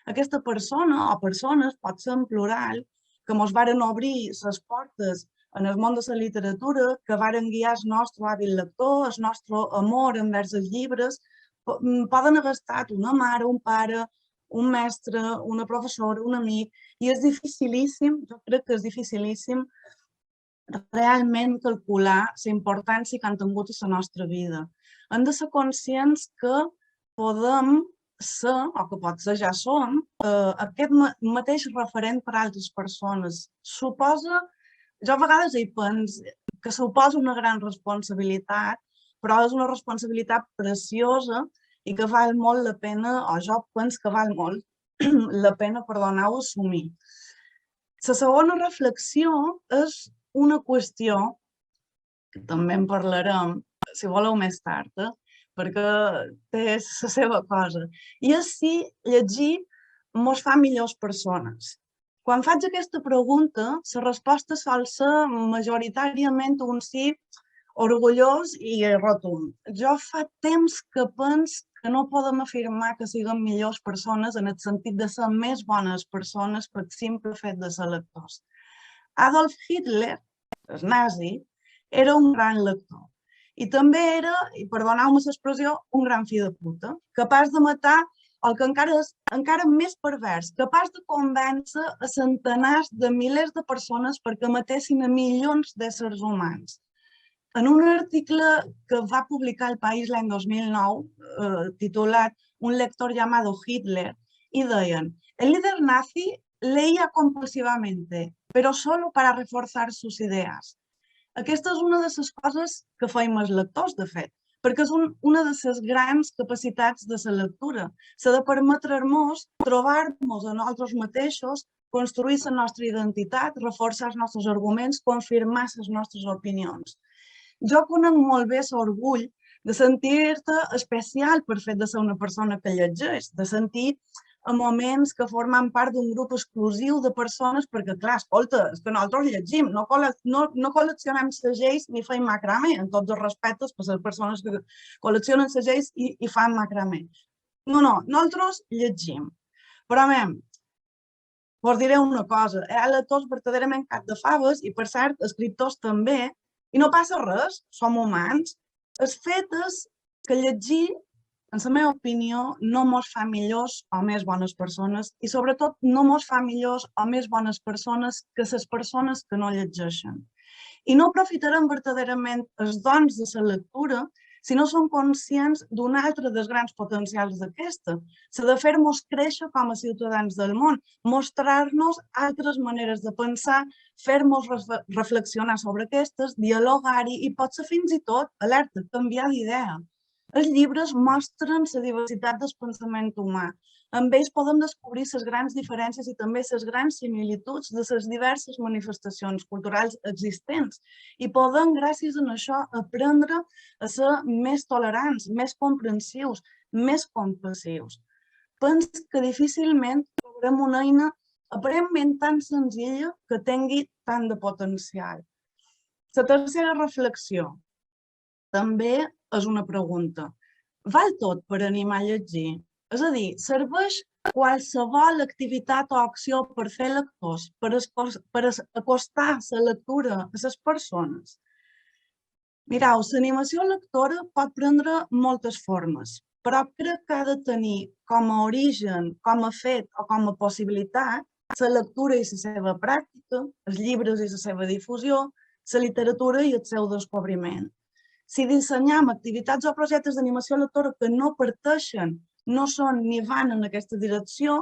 Aquesta persona o persones, pot ser en plural, que mos varen obrir les portes en el món de la literatura, que varen guiar el nostre hàbit lector, el nostre amor envers els llibres, poden haver estat una mare, un pare, un mestre, una professora, un amic, i és dificilíssim, jo crec que és dificilíssim realment calcular la importància que han tingut a la nostra vida. Hem de ser conscients que podem ser, o que potser ja som, aquest mateix referent per a altres persones. Jo a vegades hi penso que suposa una gran responsabilitat, però és una responsabilitat preciosa i que val molt la pena, o jo penso que val molt la pena, perdoneu, assumir. La segona reflexió és una qüestió, que també en parlarem, si voleu més tard, perquè té la seva cosa, i és si llegir ens fa millors persones. Quan faig aquesta pregunta, la resposta sol ser majoritàriament un sí orgullós i rotund. Jo fa temps que penso que no podem afirmar que siguem millors persones en el sentit de ser més bones persones per simple fet de ser lectors. Adolf Hitler, el nazi, era un gran lector i també era, i perdoneu-me l'expressió, un gran fill de puta, capaç de matar el que encara és encara més pervers, capaç de convèncer a centenars de milers de persones perquè matessin a milions d'éssers humans. En un article que va publicar El País l'any 2009, titulat Un lector llamado Hitler, y deien: el líder nazi leía compulsivamente, pero solo para reforzar sus ideas. Aquesta és una de les coses que fem els lectors, de fet, perquè és una de les grans capacitats de la lectura. S'ha de permetre-nos trobar-nos a nosaltres mateixos, construir la nostra identitat, reforçar els nostres arguments, confirmar les nostres opinions. Jo conec molt bé l'orgull de sentir-te especial per fet de ser una persona que llegeix, de sentir a moments que formen part d'un grup exclusiu de persones, perquè, clar, escolta, és que nosaltres llegim, no col·leccionem segells ni fem macramé, amb tots els respectes per les persones que col·leccionen segells i fan macramé. No, nosaltres llegim. Però, Vos diré una cosa, hi ha lectors verdaderament cap de faves i, per cert, escriptors també, i no passa res, som humans. El fet és que llegir, en la meva opinió, no mos fa millors o més bones persones i, sobretot, no mos fa millors o més bones persones que les persones que no llegeixen. I no aprofitarem verdaderament els dons de la lectura si no som conscients d'un altre dels grans potencials d'aquesta, la de fer-nos créixer com a ciutadans del món, mostrar-nos altres maneres de pensar, fer-nos reflexionar sobre aquestes, dialogar-hi i potser fins i tot, alerta, canviar d'idea. Els llibres mostren la diversitat del pensament humà. Amb ells podem descobrir les grans diferències i també les grans similituds de les diverses manifestacions culturals existents i podem, gràcies a això, aprendre a ser més tolerants, més comprensius, més compassius. Penso que difícilment trobarem una eina aparentment tan senzilla que tingui tant de potencial. La tercera reflexió també és una pregunta. Val tot per animar a llegir? És a dir, serveix qualsevol activitat o acció per fer lectors, per acostar la lectura a les persones? Mireu, l'animació lectora pot prendre moltes formes, però crec que ha de tenir com a origen, com a fet o com a possibilitat la lectura i la seva pràctica, els llibres i la seva difusió, la literatura i el seu descobriment. Si dissenyam activitats o projectes d'animació lectora que no parteixen, no són ni van en aquesta direcció,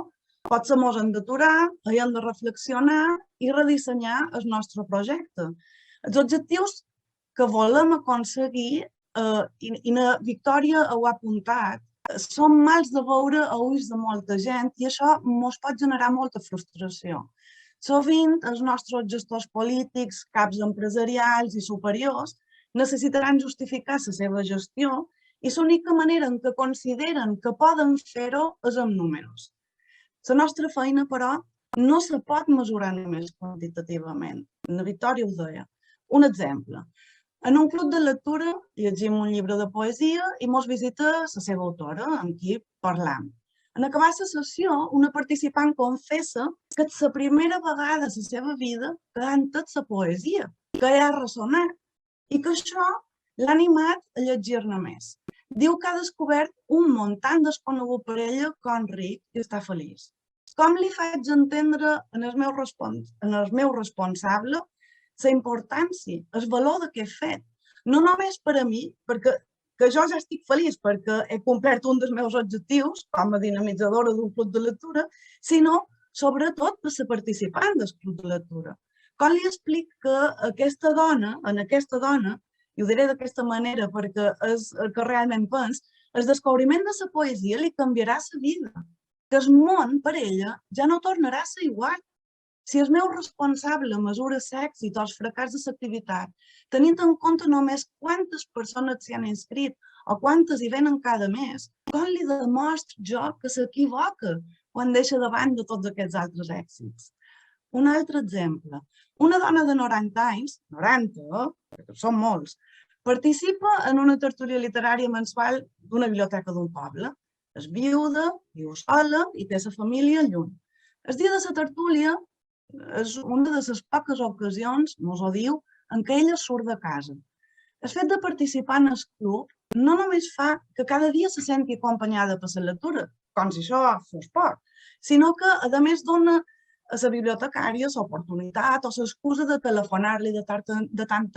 potser mos hem d'aturar, hem de reflexionar i redissenyar el nostre projecte. Els objectius que volem aconseguir, i la Victòria ho ha apuntat, són mals de veure a ulls de molta gent i això ens pot generar molta frustració. Sovint, els nostres gestors polítics, caps empresarials i superiors necessitaran justificar la seva gestió i l'única manera en què consideren que poden fer-ho és amb números. La nostra feina, però, no se pot mesurar només quantitativament. La Victòria ho deia. Un exemple. En un club de lectura llegim un llibre de poesia i ens visita la seva autora, amb qui parlam. En acabar la sessió, una participant confessa que és la primera vegada a la seva vida que ha entès la poesia, que ha ressonat i que això l'ha animat a llegir-ne més. Diu que ha descobert un món tan desconegut per ella com ric i està feliç. Com li faig entendre en el meu responsable la importància, el valor de què he fet? No només per a mi, perquè jo ja estic feliç perquè he complert un dels meus objectius com a dinamitzadora d'un club de lectura, sinó sobretot per ser participant del club de lectura. Com li explico que en aquesta dona, i ho diré d'aquesta manera perquè és el que realment penso, el descobriment de la poesia li canviarà la vida, que el món per ella ja no tornarà a ser igual. Si el meu responsable mesura l'èxit o el fracàs de l'activitat, tenint en compte només quantes persones s'hi han inscrit o quantes hi venen cada mes, com li demostro jo que s'equivoca quan deixa de banda tots aquests altres èxits? Un altre exemple. Una dona de 90 anys, 90, perquè són molts, participa en una tertúlia literària mensual d'una biblioteca d'un poble. És viuda, viu sola i té la família lluny. El dia de la tertúlia és una de les poques ocasions, mos ho diu, en què ella surt de casa. El fet de participar en el club no només fa que cada dia se senti acompanyada per la lectura, com si això fos poc, sinó que, a més, dona a la bibliotecària l'oportunitat o l'excusa de telefonar-li de tant en tant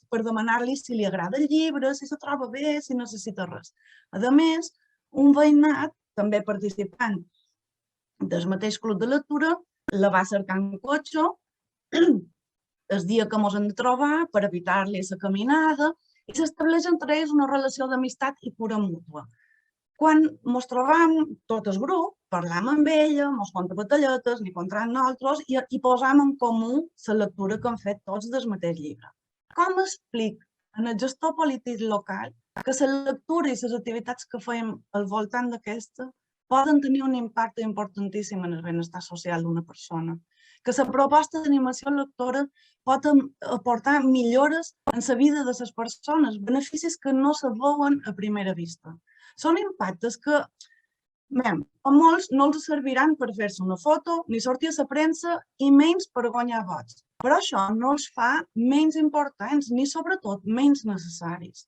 per demanar-li si li agrada el llibre, si se troba bé, si necessita res. A més, un veïnat, també participant del mateix club de lectura, la va cercar en cotxe el dia que ens hem de trobar per evitar-li la caminada i s'estableix entre ells una relació d'amistat i cura mútua. Quan ens trobam tot el grup, parlam amb ella, ens conta batalletes, ni contra nosaltres i posam en comú la lectura que hem fet tots del mateix llibre. Com explic en el gestor polític local que la lectura i les activitats que fem al voltant d'aquesta poden tenir un impacte importantíssim en el benestar social d'una persona, que la proposta d'animació lectora pot aportar millores en la vida de les persones, beneficis que no se veuen a primera vista. Són impactes que A molts no els serviran per fer-se una foto ni sortir a la premsa i menys per guanyar vots. Però això no els fa menys importants ni, sobretot, menys necessaris.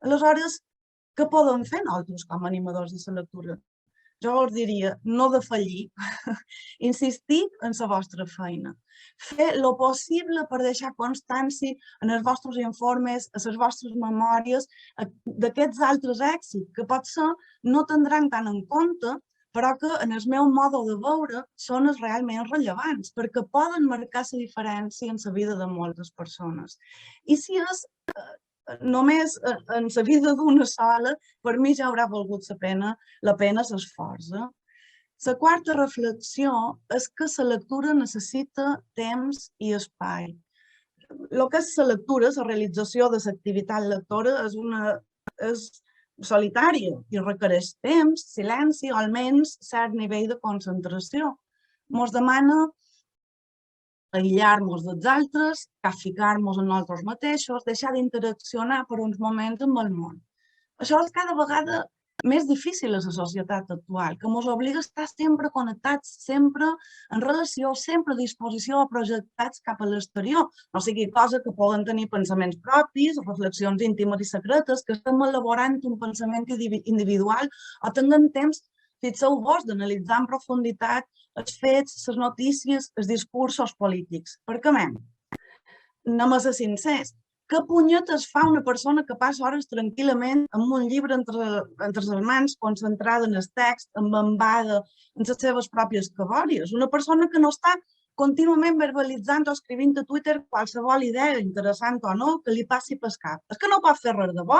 Aleshores, què podem fer nosaltres com a animadors de la lectura? Jo us diria, no defallir, insistir en la vostra feina. Fer el possible per deixar constància en els vostres informes, a les vostres memòries, d'aquests altres èxits, que potser no tindran tant en compte, però que en el meu mode de veure són els realment rellevants, perquè poden marcar la diferència en la vida de moltes persones. I si és només en la vida d'una sola, per mi ja haurà valgut la pena l'esforç. La quarta reflexió és que la lectura necessita temps i espai. El que és la lectura, la realització de l'activitat lectora és solitària i requereix temps, silenci o almenys cert nivell de concentració. Ens demana aïllar-nos dels altres, ficar-nos en nosaltres mateixos, deixar d'interaccionar per uns moments amb el món. Això és cada vegada més difícil a la societat actual, que ens obliga a estar sempre connectats, sempre en relació, sempre a disposició o projectats cap a l'exterior. No sigui cosa que poden tenir pensaments propis, reflexions íntimes i secretes, que estem elaborant un pensament individual o tinguem temps, fixeu-vos, d'analitzar en profunditat els fets, les notícies, els discursos polítics. Perquè, anem a ser sincers, què punyetes fa una persona que passa hores tranquil·lament amb un llibre entre les mans, concentrada en el text, embambada en les seves pròpies cabòries? Una persona que no està contínuament verbalitzant o escrivint a Twitter qualsevol idea, interessant o no, que li passi pel cap. És que no pot fer res de bo.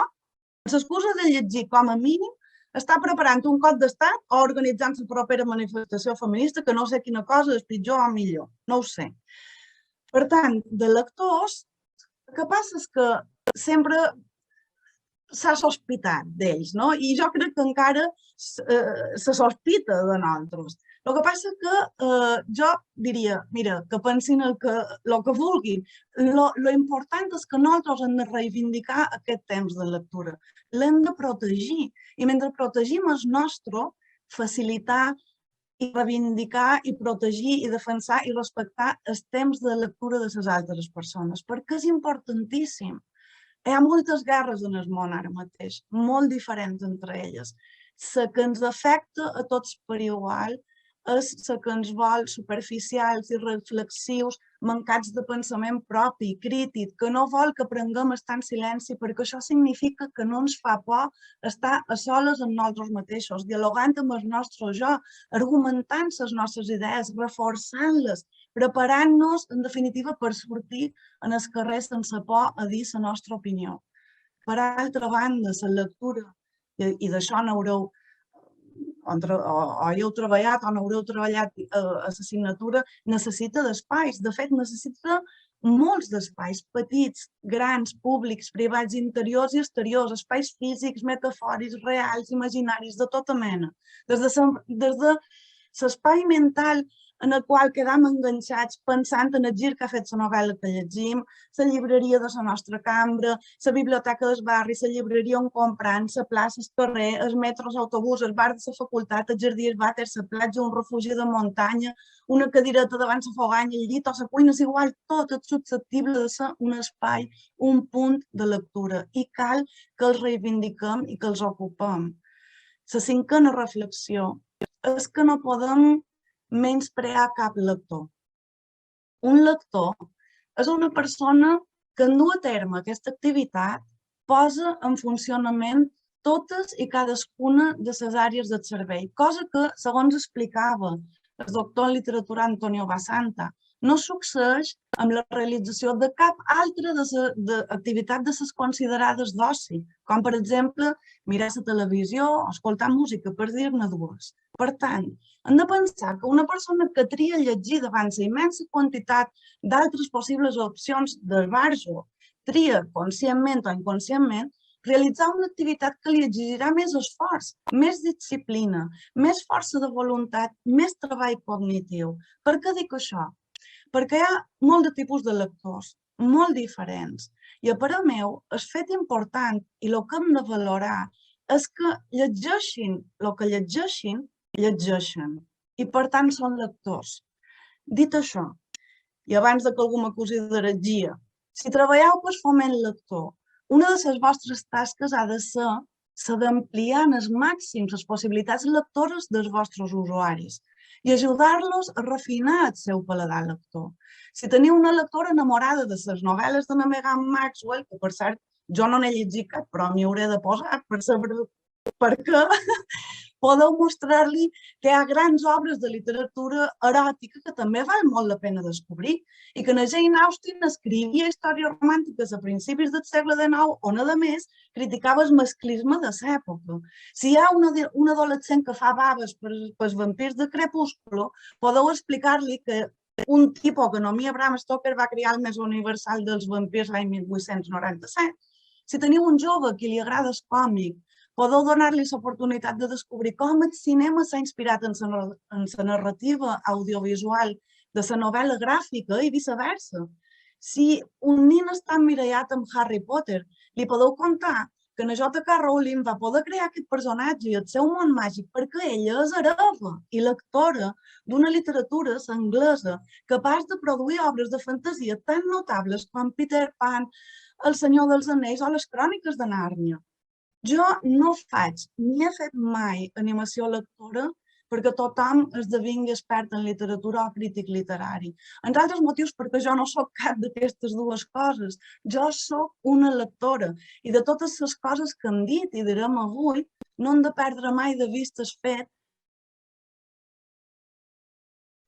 L'excusa de llegir, com a mínim, està preparant un cop d'estat o organitzant la propera manifestació feminista, que no sé quina cosa és pitjor o millor, no ho sé. Per tant, de lectors, el que passa és que sempre s'ha sospitat d'ells, no? I jo crec que encara se sospita de nosaltres. El que passa que jo diria, mira, que pensin el que vulguin. Lo important és que nosaltres hem de reivindicar aquest temps de lectura. L'hem de protegir. I mentre protegim el nostre, facilitar i reivindicar i protegir i defensar i respectar el temps de lectura de les altres persones, perquè és importantíssim. Hi ha moltes guerres en el món ara mateix, molt diferents entre elles. La que ens afecta a tots per igual és la que ens vol superficials i reflexius, mancats de pensament propi, crític, que no vol que aprenguem a estar en silenci, perquè això significa que no ens fa por estar a soles amb nosaltres mateixos, dialogant amb el nostre jo, argumentant les nostres idees, reforçant-les, preparant-nos, en definitiva, per sortir en el carrer sense por a dir la nostra opinió. Per altra banda, la lectura, i d'això n'haureu o hi heu treballat o no haureu treballat a l'assignatura, necessita d'espais. De fet, necessita molts d'espais, petits, grans, públics, privats, interiors i exteriors, espais físics, metafòrics, reals, imaginaris, de tota mena. Des de l'espai mental en el qual quedam enganxats pensant en el gir que ha fet la novel·la que llegim, la llibreria de la nostra cambra, la biblioteca del barri, la llibreria on comprant, la plaça, el carrer, els metros, l'autobús, el bar de la facultat, el jardí, el vàter, la platja, un refugi de muntanya, una cadireta davant la foganya, el llit o la cuina, és igual, tot és susceptible de ser un espai, un punt de lectura, i cal que els reivindiquem i que els ocupem. La cinquena reflexió és que no podem menysprear cap lector. Un lector és una persona que en dur a terme aquesta activitat posa en funcionament totes i cadascuna de les àrees del cervell, cosa que, segons explicava el doctor en literatura Antonio Basanta, no succeeix amb la realització de cap altra activitat de les considerades d'oci, com per exemple mirar la televisió o escoltar música, per dir-ne dues. Per tant, hem de pensar que una persona que tria llegir davant la immensa quantitat d'altres possibles opcions d'esbarjo, tria conscientment o inconscientment, realitzar una activitat que li exigirà més esforç, més disciplina, més força de voluntat, més treball cognitiu. Per què dic això? Perquè hi ha molt de tipus de lectors, molt diferents. I a parer meu, el fet important i el que hem de valorar és que llegeixin el que llegeixin llegeixen i per tant són lectors. Dit això, i abans que algú m'acusi d'heretgia, si treballeu per foment lector, una de les vostres tasques ha de ser d'ampliar al màxim les possibilitats lectores dels vostres usuaris i ajudar-los a refinar el seu paladar lector. Si teniu una lectora enamorada de les novel·les de la Megan Maxwell, que per cert jo no n'he llegit cap, però m'hi hauré de posar per saber per què, podeu mostrar-li que hi ha grans obres de literatura eròtica que també val molt la pena descobrir i que Jane Austen escrivia històries romàntiques a principis del segle XIX on, a més, criticava el masclisme de l'època. Si hi ha un adolescent que fa baves pels vampirs de Crepúsculo, podeu explicar-li que un tipus que Naomi Bram Stoker va crear el més universal dels vampirs l'any 1897. Si teniu un jove a qui li agrada el còmic, podeu donar-li l'oportunitat de descobrir com el cinema s'ha inspirat en la narrativa audiovisual de la novel·la gràfica i viceversa. Si un nen està emmirallat amb Harry Potter, li podeu contar que J.K. Rowling va poder crear aquest personatge i el seu món màgic perquè ella és hereva i lectora d'una literatura anglesa capaç de produir obres de fantasia tan notables com Peter Pan, El Senyor dels Anells o les Cròniques de Nàrnia. Jo no faig ni he fet mai animació lectora perquè tothom esdevingui expert en literatura o crític literari. Entre altres motius perquè jo no soc cap d'aquestes dues coses. Jo soc una lectora i de totes les coses que hem dit i direm avui no hem de perdre mai de vista el fet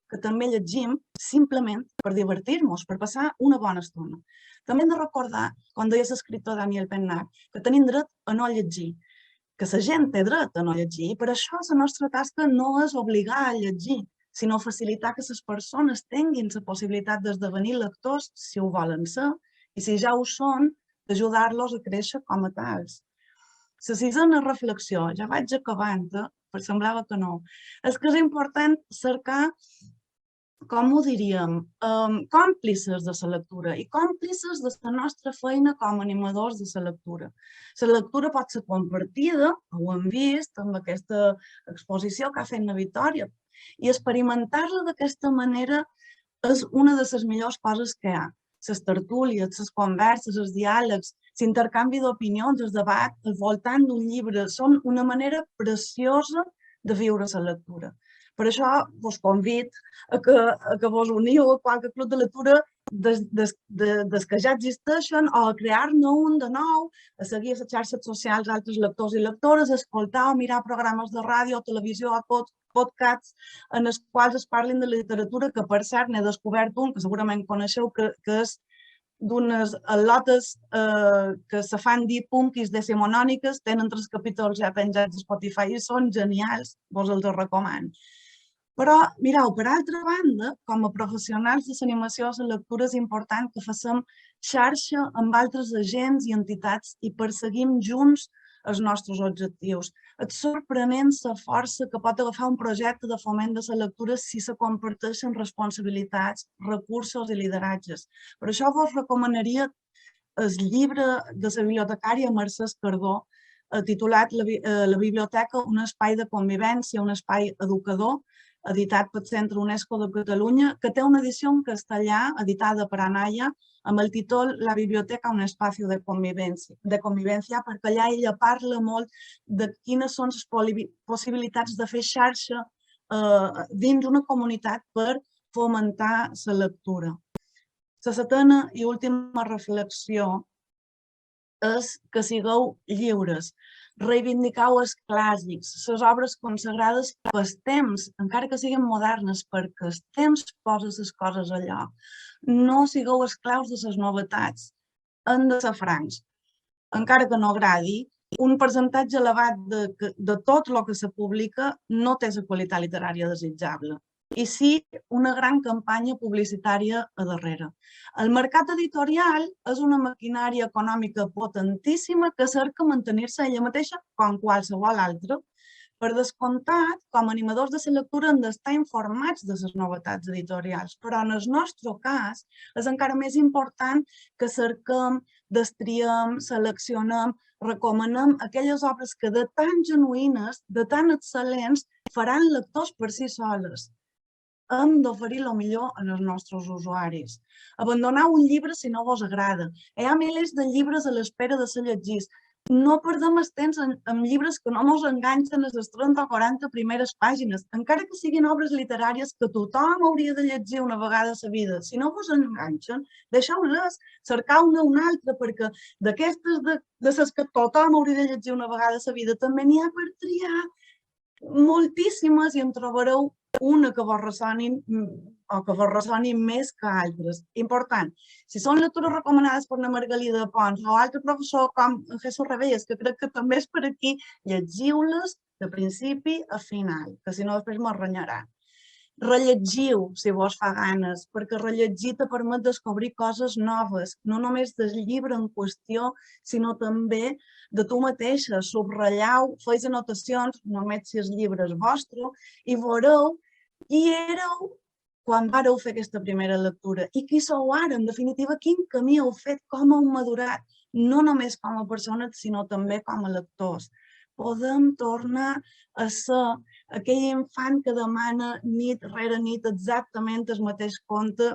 que també llegim simplement per divertir-nos, per passar una bona estona. També hem de recordar, com deia l'escriptor Daniel Pennac, que tenim dret a no llegir, que la gent té dret a no llegir i per això la nostra tasca no és obligar a llegir, sinó facilitar que les persones tinguin la possibilitat d'esdevenir lectors si ho volen ser i si ja ho són, d'ajudar-los a créixer com a tals. La sisena reflexió, ja vaig acabant, però semblava que no, és que és important cercar, com ho diríem, còmplices de la lectura i còmplices de la nostra feina com a animadors de la lectura. La lectura pot ser compartida, ho hem vist amb aquesta exposició que ha fet la Victòria, i experimentar-la d'aquesta manera és una de les millors coses que hi ha. Les tertúlies, les converses, els diàlegs, l'intercanvi d'opinions, el debat al voltant d'un llibre, són una manera preciosa de viure la lectura. Per això vos convido a que vos uniu a qualque club de lectura des que ja existeixen o a crear-ne un de nou, a seguir a les xarxes socials altres lectors i lectores, a escoltar o mirar programes de ràdio o televisió o podcasts en els quals es parlin de literatura, que per cert n'he descobert un que segurament coneixeu, que és d'unes al·lotes que se fan dir punkis decimonòniques, tenen 3 capítols ja penjats a Spotify i són genials, vos els recomano. Però, mireu, per altra banda, com a professionals de l'animació, la lectura és important que facem xarxa amb altres agents i entitats i perseguim junts els nostres objectius. És sorprenent la força que pot agafar un projecte de foment de la lectura si se comparteixen responsabilitats, recursos i lideratges. Per això vos recomanaria el llibre de la bibliotecària Mercè Cardó, titulat La biblioteca, un espai de convivència, un espai educador, editat pel Centre UNESCO de Catalunya, que té una edició en castellà, editada per Anaya, amb el títol La biblioteca, un espacio de convivencia, perquè allà ella parla molt de quines són les possibilitats de fer xarxa dins una comunitat per fomentar la lectura. La setena i última reflexió és que sigueu lliures. Reivindiqueu els clàssics, les obres consagrades pels temps, encara que siguin modernes, perquè el temps posa les coses a lloc. No sigueu esclaus de les novetats. Hem de ser francs. Encara que no agradi, un percentatge elevat de tot el que se publica no té la qualitat literària desitjable. I sí, una gran campanya publicitària a darrere. El mercat editorial és una maquinària econòmica potentíssima que cerca mantenir-se ella mateixa com qualsevol altra, Per descomptat, com a animadors de la lectura hem d'estar informats de les novetats editorials, però en el nostre cas és encara més important que cerquem, destriem, seleccionem, recomanem aquelles obres que de tan genuïnes, de tan excel·lents, faran lectors per si soles. Hem d'oferir el millor als nostres usuaris. Abandoneu un llibre si no vos agrada. Hi ha milers de llibres a l'espera de ser llegits. No perdem el temps en llibres que no ens enganxen a les 30 o 40 primeres pàgines, encara que siguin obres literàries que tothom hauria de llegir una vegada a la vida. Si no vos enganxen, deixeu-les, cercau-ne una altra, perquè d'aquestes de les que tothom hauria de llegir una vegada a la vida també n'hi ha per triar moltíssimes i en trobareu una que vos ressonin o que vos ressonin més que altres. Important, si són lectures recomanades per la Margalida Pons o altre professor com Jesús Rebelles, que crec que també és per aquí, llegiu-les de principi a final, que si no després mos renyaran. Rellegiu, si vos fa ganes, perquè rellegir te permet descobrir coses noves, no només del llibre en qüestió, sinó també de tu mateixa. Subratllau, feis anotacions, només si el llibre és vostre, i veureu qui éreu quan vareu fer aquesta primera lectura i qui sou ara, en definitiva, quin camí heu fet, com heu madurat, no només com a persones, sinó també com a lectors. Podem tornar a ser aquell infant que demana nit rere nit exactament el mateix conte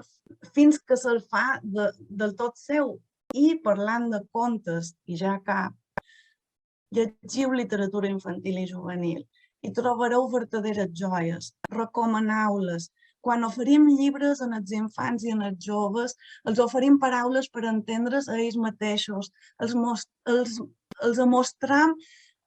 fins que se'l fa del tot seu. I parlant de contes, i ja cap, llegiu literatura infantil i juvenil i trobareu verdaderes joies. Recomaneu-les. Quan oferim llibres en els infants i en els joves, els oferim paraules per entendre's a ells mateixos, els mostram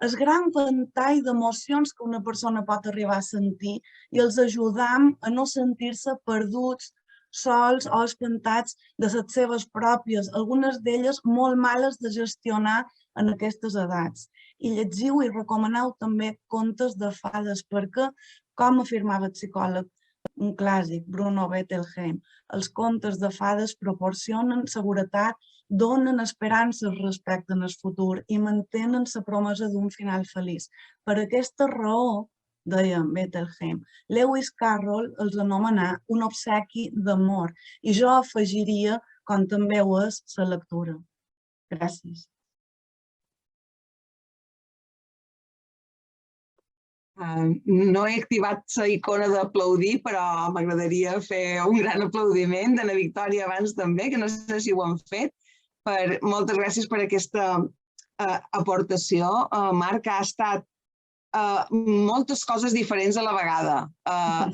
el gran ventall d'emocions que una persona pot arribar a sentir i els ajudam a no sentir-se perduts, sols o espantats de les seves pròpies, algunes d'elles molt males de gestionar en aquestes edats. I llegiu i recomaneu també contes de fades, perquè, com afirmava el psicòleg, un clàssic, Bruno Bettelheim, els contes de fades proporcionen seguretat, donen esperances respecte al futur i mantenen la promesa d'un final feliç. Per aquesta raó, deia Bettelheim, Lewis Carroll els anomenà un obsequi d'amor i jo afegiria com també ho és la lectura. Gràcies. No he activat la icona d'aplaudir, però m'agradaria fer un gran aplaudiment de la Victòria abans també, que no sé si ho han fet. Moltes gràcies per aquesta aportació. Marc, ha estat moltes coses diferents a la vegada.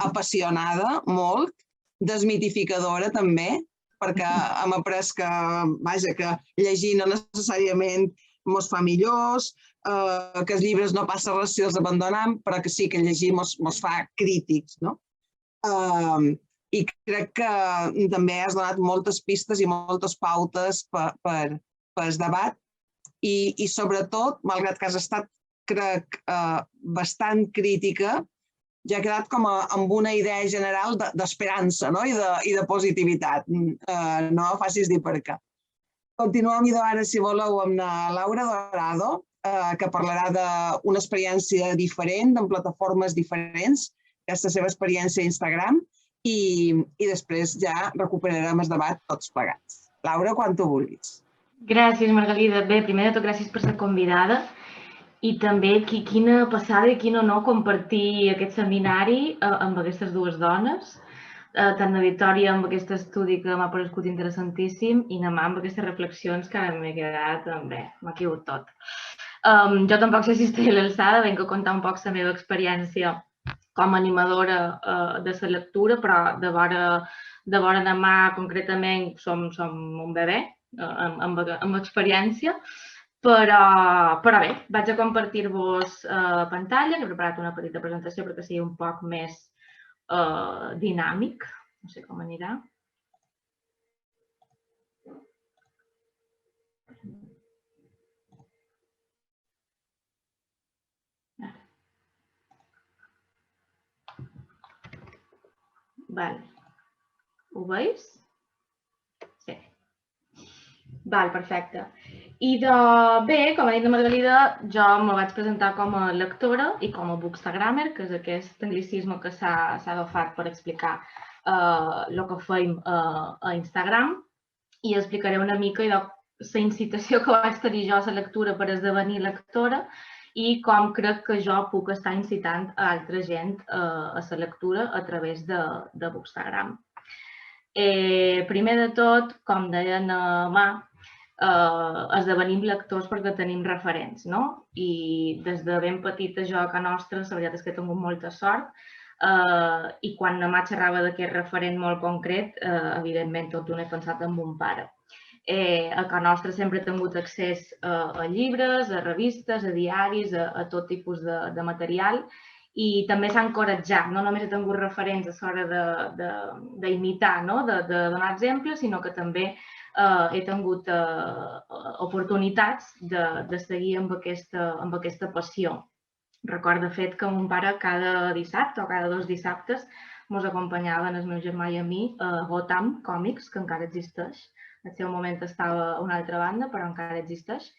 Apassionada, molt, desmitificadora també, perquè hem après que llegir no necessàriament ens fa millors, que els llibres no passa res si els abandonem, però que sí que llegir ens fa crítics, no? I crec que també has donat moltes pistes i moltes pautes per al debat i sobretot, malgrat que has estat, crec, bastant crítica, ja ha quedat com amb una idea general d'esperança i de positivitat. No facis dir per què. Continuem ara, si voleu, amb la Laura Dorado, que parlarà d'una experiència diferent, en plataformes diferents, que és la seva experiència a Instagram, i després ja recuperarem el debat tots plegats. Laura, quan tu vulguis. Gràcies, Margalida. Bé, primer de tot, gràcies per ser convidada i també quina passada i quin honor compartir aquest seminari amb aquestes dues dones, tant la Victòria amb aquest estudi que m'ha paregut interessantíssim i la Mà amb aquestes reflexions que ara m'he quedat, bé, m'ha caigut tot. Jo tampoc sé si estic a l'alçada, venc a contar un poc la meva experiència com a animadora de la lectura, però de vora la Mà concretament som un bebè amb experiència, però bé, vaig a compartir-vos pantalla, he preparat una petita presentació perquè sigui un poc més dinàmic, no sé com anirà. Vale. Ho veus? Sí. Val, perfecte. I bé, com ha dit la Margalida, jo me vaig presentar com a lectora i com a bookstagrammer, que és aquest anglicisme que s'ha agafat per explicar el que fèiem a Instagram, i explicaré una mica la incitació que vaig tenir jo a la lectura per esdevenir lectora i com crec que jo puc estar incitant a altra gent a la lectura a través de Bookstagram. Primer de tot, com deien esdevenim lectors perquè tenim referents, no? I des de ben petita jo a casa nostra, la veritat és que he tingut molta sort, i quan la mà xerrava d'aquest referent molt concret, evidentment tot ho he pensat en mon pare. A casa nostra sempre he tingut accés a llibres, a revistes, a diaris, a tot tipus de material, i també s'ha encoratjat, no només he tingut referents a l'hora d'imitar, de donar exemples, sinó que també he tingut oportunitats de seguir amb aquesta passió. Recordo, de fet, que mon pare cada dissabte o cada 2 dissabtes ens acompanyaven el meu germà i a mi a Gotham Còmics, que encara existeix. En el seu moment estava a una altra banda, però encara existeix.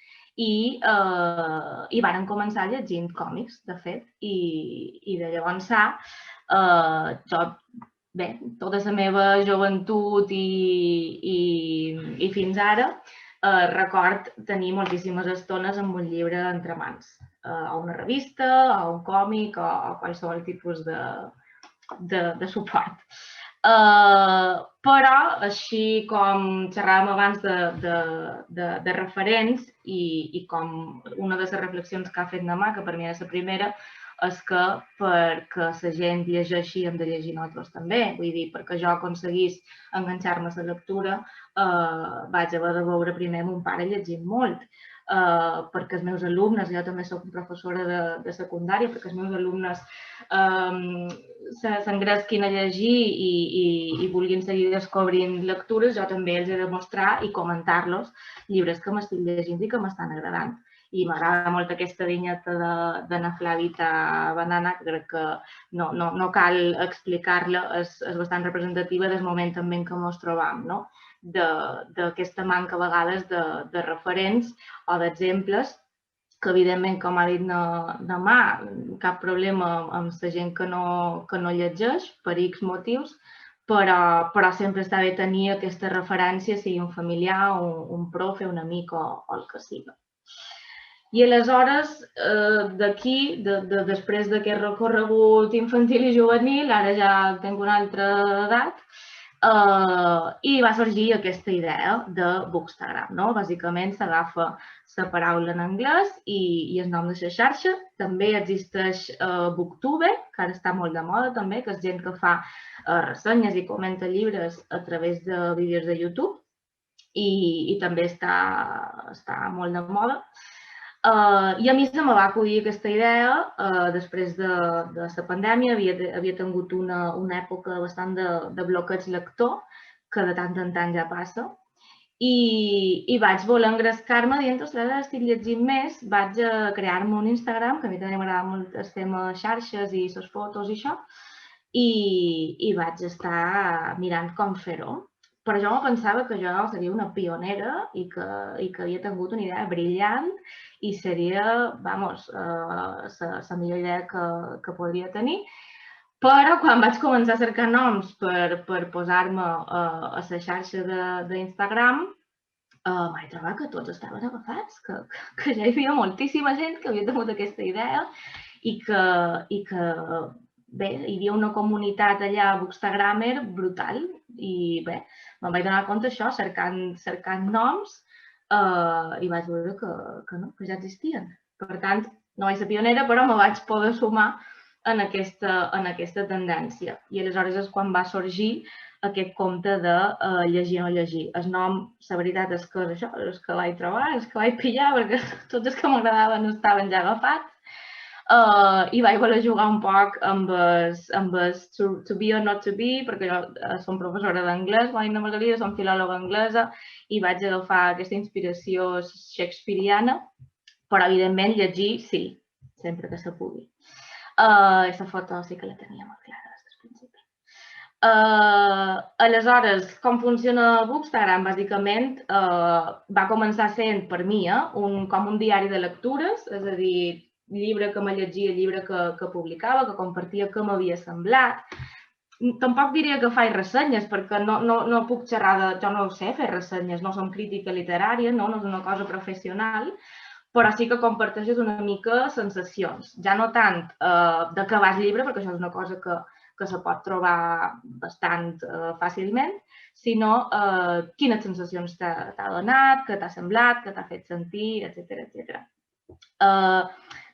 I varen començar llegint còmics, de fet, i de llavors jo, bé, tota la meva joventut i fins ara record tenir moltíssimes estones amb un llibre entre mans, o una revista, o un còmic, o qualsevol tipus de suport. Però, així com xerràvem abans de referents i com una de les reflexions que ha fet la mà, que per mi era la primera, és que perquè la gent llegeixi hem de llegir nosaltres també. Vull dir, perquè jo aconseguís enganxar-me a la lectura, vaig haver de veure primer mon pare llegint molt, perquè els meus alumnes, jo també soc professora de secundària, perquè els meus alumnes s'engresquin a llegir i vulguin seguir descobrint lectures, jo també els he de mostrar i comentar-los llibres que m'estic llegint i que m'estan agradant. I m'agrada molt aquesta vinyeta de na Flavita Banana, que crec que no cal explicar-la, és bastant representativa del moment també en què ens trobam, no? D'aquesta manca a vegades de referents o d'exemples, que evidentment, com ha dit na mà, cap problema amb la gent que no llegeix, per X motius, però sempre està bé tenir aquesta referència, sigui un familiar, un profe, un amic o el que sigui. I aleshores, d'aquí, després d'aquest recorregut infantil i juvenil, ara ja tinc una altra edat, i va sorgir aquesta idea de Bookstagram, no? Bàsicament s'agafa la paraula en anglès i el nom de la xarxa. També existeix Booktube, que ara està molt de moda també, que és gent que fa ressenyes i comenta llibres a través de vídeos de YouTube, i també està molt de moda. I a mi se me va acudir aquesta idea després de la pandèmia. Havia tingut una època bastant de bloqueig lector, que de tant en tant ja passa, i vaig voler engrescar-me dient, ostres, ara estic llegint més, vaig crear-me un Instagram, que a mi també m'agrada molt el tema xarxes i les fotos i això, i vaig estar mirant com fer-ho. Però jo pensava que jo seria una pionera i que havia tingut una idea brillant i seria, vamos, la millor idea que podria tenir. Però quan vaig començar a cercar noms per posar-me a la xarxa d'Instagram, vaig trobar que tots estaven agafats, que ja hi havia moltíssima gent que havia tingut aquesta idea i que bé, hi havia una comunitat allà bookstagrammer brutal i bé, me'n vaig donar compte d'això, cercant noms, i vaig veure que ja existien. Per tant, no vaig ser pionera, però me vaig poder sumar en aquesta tendència. I aleshores és quan va sorgir aquest compte de llegir o no llegir. El nom, la veritat és que és això, és que vaig trobar, és que vaig pillar, perquè tots els que m'agradaven estaven ja agafats. I vaig voler jugar un poc amb el to be or not to be, perquè jo som professora d'anglès, com ha dit la Margalida, som filòloga anglesa, i vaig agafar aquesta inspiració shakespeariana, però evidentment llegir sí, sempre que se pugui. Aquesta foto sí que la tenia molt clara des del principi. Aleshores, com funciona Bookstagram? Bàsicament, va començar sent per mi com un diari de lectures, és a dir, llibre que me llegia, llibre que publicava, que compartia què m'havia semblat. Tampoc diria que faig ressenyes, perquè no puc xerrar de... Jo no sé fer ressenyes, no som crítica literària, no és una cosa professional, però sí que comparteixes una mica sensacions. Ja no tant de què va el llibre, perquè això és una cosa que se pot trobar bastant fàcilment, sinó quines sensacions t'ha donat, què t'ha semblat, què t'ha fet sentir, etc.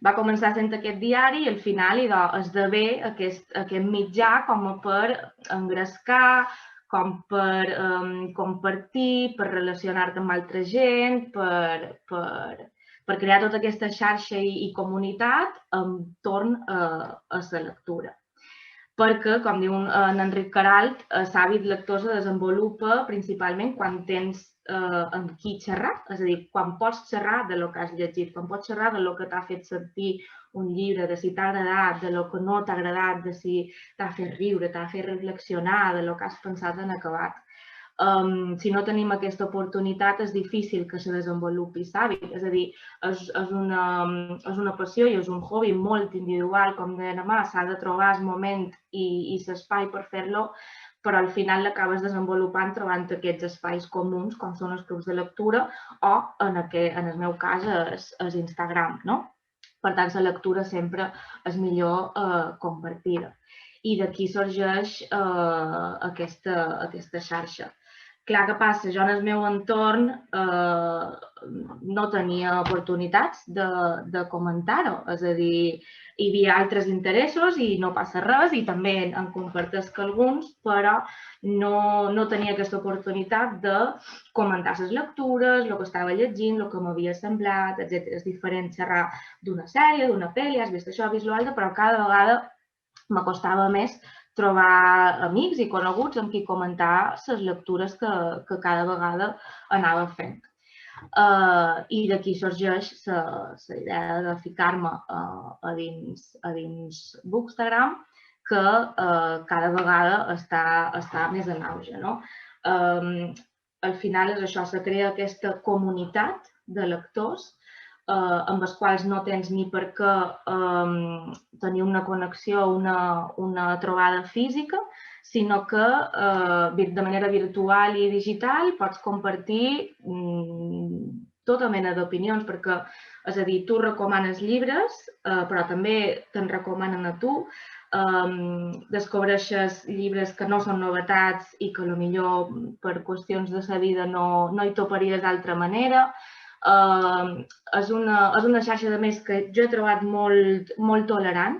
Va començar sent aquest diari i al final esdevé aquest mitjà com per engrescar, com per compartir, per relacionar-te amb altra gent, per crear tota aquesta xarxa i comunitat entorn a la lectura. Perquè, com diu en Enric Queralt, l'hàbit lector se desenvolupa principalment quan tens amb qui xerrar, és a dir, quan pots xerrar de lo que has llegit, quan pots xerrar de lo que t'ha fet sentir un llibre, de si t'ha agradat, de lo que no t'ha agradat, de si t'ha fet riure, t'ha fet reflexionar, de lo que has pensat en acabat. Si no tenim aquesta oportunitat, és difícil que se desenvolupi l'hàbit. És a dir, és una passió i és un hobby molt individual, com deien abans, s'ha de trobar el moment i l'espai per fer-lo, però al final l'acabes desenvolupant trobant aquests espais comuns, com són els clubs de lectura o, en el meu cas, és Instagram. Per tant, la lectura sempre és millor compartida. I d'aquí sorgeix aquesta xarxa. Clar, què passa? Jo en el meu entorn no tenia oportunitats de comentar-ho. És a dir, hi havia altres interessos i no passa res i també en compartesc alguns, però no tenia aquesta oportunitat de comentar les lectures, el que estava llegint, el que m'havia semblat, etc. És diferent xerrar d'una sèrie, d'una pel·li, has vist això, has vist l'altre, però cada vegada m'acostava més trobar amics i coneguts amb qui comentar les lectures que cada vegada anava fent. I d'aquí sorgeix la idea de ficar-me a dins Bookstagram, que cada vegada està més en auge. Al final és això, se crea aquesta comunitat de lectors amb els quals no tens ni per què tenir una connexió, una trobada física, sinó que de manera virtual i digital pots compartir tota mena d'opinions, perquè, és a dir, tu recomanes llibres, però també te'n recomanen a tu, descobreixes llibres que no són novetats i que potser per qüestions de la vida no hi toparies d'altra manera. És una xarxa, a més, que jo he trobat molt tolerant,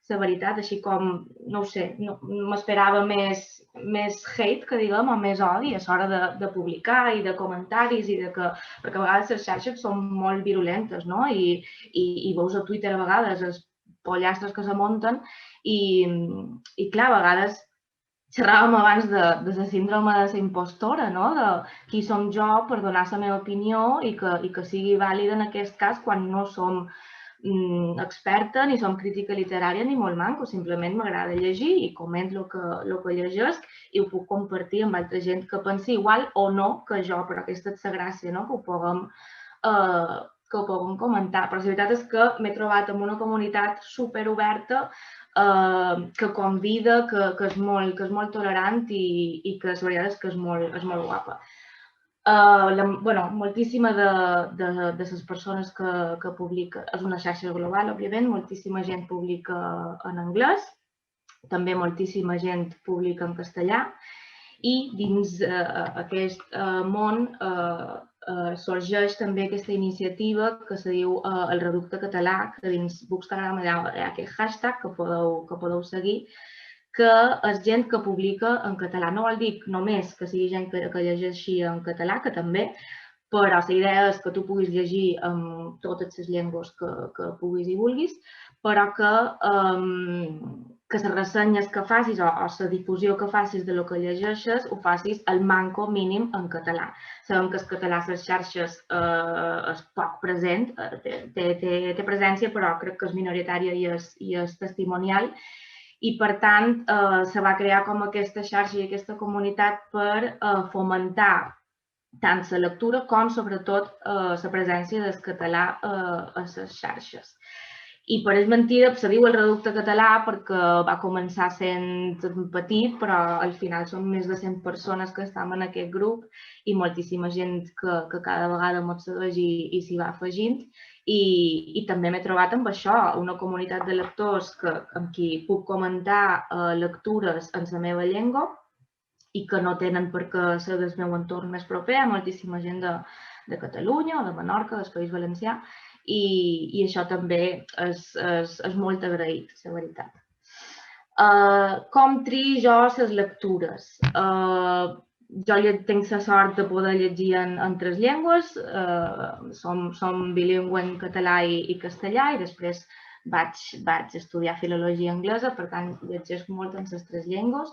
la veritat, així com, no ho sé, m'esperava més hate, que diguem, o més odi a l'hora de publicar i de comentaris, perquè a vegades les xarxes són molt virulentes, no? I veus a Twitter a vegades els pollastres que se munten i, clar, a vegades xerràvem abans de la síndrome de la impostora, de qui som jo per donar la meva opinió i que sigui vàlida en aquest cas quan no som experta ni som crítica literària ni molt manco, simplement m'agrada llegir i comento el que llegesc i ho puc compartir amb altra gent que pensi igual o no que jo, però aquesta és la gràcia, que ho puguem comentar. Però la veritat és que m'he trobat amb una comunitat superoberta que convida, que és molt tolerant i que la veritat és que és molt guapa. Moltíssima de les persones que publica, és una xarxa global, òbviament, moltíssima gent publica en anglès, també moltíssima gent publica en castellà i dins aquest món sorgeix també aquesta iniciativa que se diu el Reducte Català, que dins Bookstagram hi ha aquest hashtag que podeu seguir, que és gent que publica en català. No vol dir només que sigui gent que llegeixi en català, que també, però la idea és que tu puguis llegir en totes les llengües que puguis i vulguis, però que les ressenyes que facis o la difusió que facis del que llegeixes ho facis al manco mínim en català. Sabem que el català a les xarxes és poc present, té presència, però crec que és minoritària i és testimonial. i, per tant, se va crear com aquesta xarxa i aquesta comunitat per fomentar tant la lectura com, sobretot, la presència del català a les xarxes. I pareix mentida, se diu el Reducte Català perquè va començar sent petit, però al final són més de 100 persones que estan en aquest grup i moltíssima gent que cada vegada ens segueix i s'hi va afegint. I també m'he trobat amb això, una comunitat de lectors amb qui puc comentar lectures en la meva llengua i que no tenen per què ser del meu entorn més proper, moltíssima gent de Catalunya o de Menorca, del País Valencià, i això també és molt agraït, la veritat. Com trio jo les lectures? Jo tinc la sort de poder llegir en 3 llengües, som bilingües en català i castellà, i després vaig estudiar filologia anglesa, per tant llegeixo molt en les 3 llengües.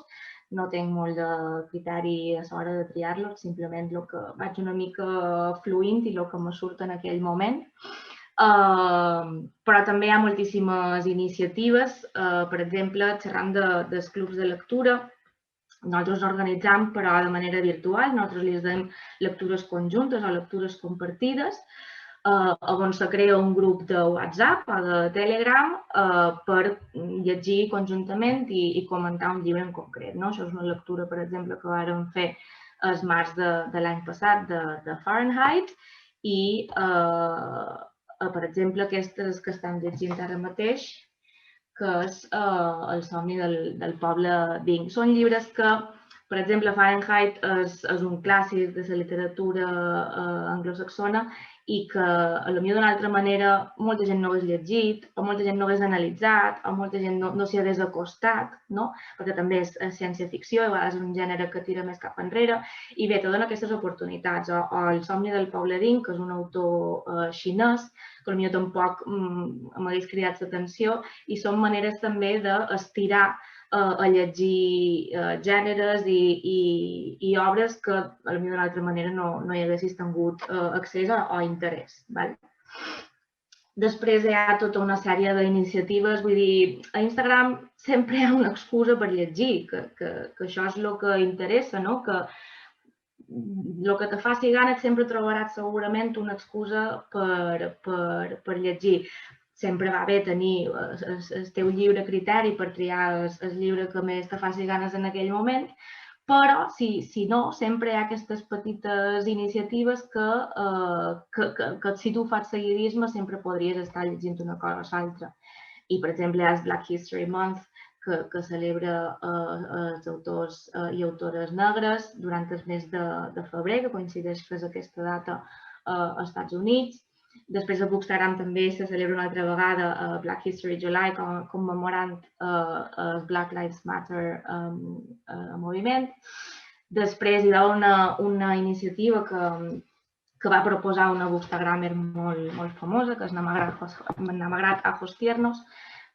No tinc molt de criteri a l'hora de triar-lo, simplement el que vaig una mica fluint i el que me surt en aquell moment. Però també hi ha moltíssimes iniciatives, per exemple, xerrant dels clubs de lectura. Nosaltres organitzam, però de manera virtual, nosaltres li diem lectures conjuntes o lectures compartides, on se crea un grup de WhatsApp o de Telegram per llegir conjuntament i comentar un llibre en concret. Això és una lectura, per exemple, que vàrem fer el març de l'any passat de Fahrenheit i, per exemple, aquestes que estan llegint ara mateix, que és El somni del poble vinc. Són llibres que, per exemple, Fahrenheit és un clàssic de la literatura anglosaxona i que, potser d'una altra manera, molta gent no ho hagués llegit, o molta gent no ho hagués analitzat, o molta gent no s'hi hagués acostat, perquè també és ciència-ficció, a vegades és un gènere que tira més cap enrere, i bé, te dona aquestes oportunitats. O El somni del poble vinc, que és un autor xinès, que potser tampoc m'hagués cridat l'atenció, i són maneres també d'estirar a llegir gèneres i obres que potser d'una altra manera no hi haguessis tingut accés o interès. Després hi ha tota una sèrie d'iniciatives, vull dir, a Instagram sempre hi ha una excusa per llegir, que això és el que interessa, que el que te faci gana sempre trobaràs segurament una excusa per llegir. Sempre va bé tenir el teu llibre criteri per triar el llibre que més te faci ganes en aquell moment, però, si no, sempre hi ha aquestes petites iniciatives que si tu fas seguidisme sempre podries estar llegint una cosa o l'altra. I, per exemple, hi ha el Black History Month, que celebra els autors i autores negres durant el mes de febrer, que coincideix que és aquesta data als Estats Units. Després a Bookstagram també se celebra una altra vegada Black History July, commemorant el Black Lives Matter moviment. Després hi ha una iniciativa que va proposar una bookstagrammer molt famosa, que és Namagrat Ajos Tiernos,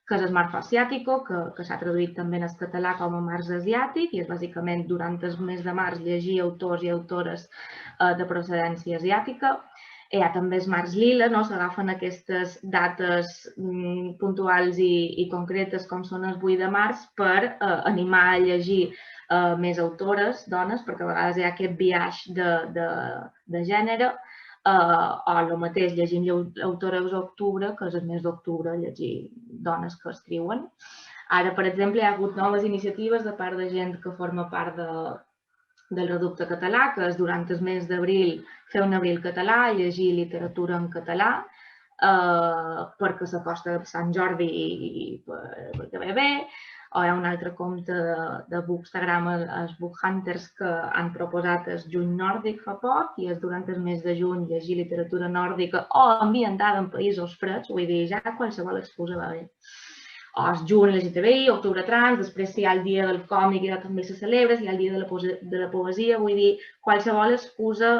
que és el Març Asiàtico, que s'ha traduït també en català com a Març Asiàtic, i és bàsicament durant el mes de març llegir autors i autores de procedència asiàtica. Hi ha també el Març Lila, s'agafen aquestes dates puntuals i concretes com són el 8 de març per animar a llegir més autores, dones, perquè a vegades hi ha aquest biaix de gènere, o el mateix, llegim autores d'octubre, que és el mes d'octubre, llegir dones que escriuen. Ara, per exemple, hi ha hagut noves iniciatives de part de gent que forma part del Reducte Català, que és durant el mes d'abril fer un abril català, llegir literatura en català, perquè s'acosta Sant Jordi i perquè ve bé. O hi ha un altre compte de Bookstagram, els Book Hunters, que han proposat el Juny Nòrdic fa poc, i és durant el mes de juny llegir literatura nòrdica o ambientada en països freds, vull dir, ja qualsevol excusa va bé. O el juny LGTBI, octubre trans, després hi ha el dia del còmic i també se celebra, hi ha el dia de la poesia, vull dir, qualsevol excusa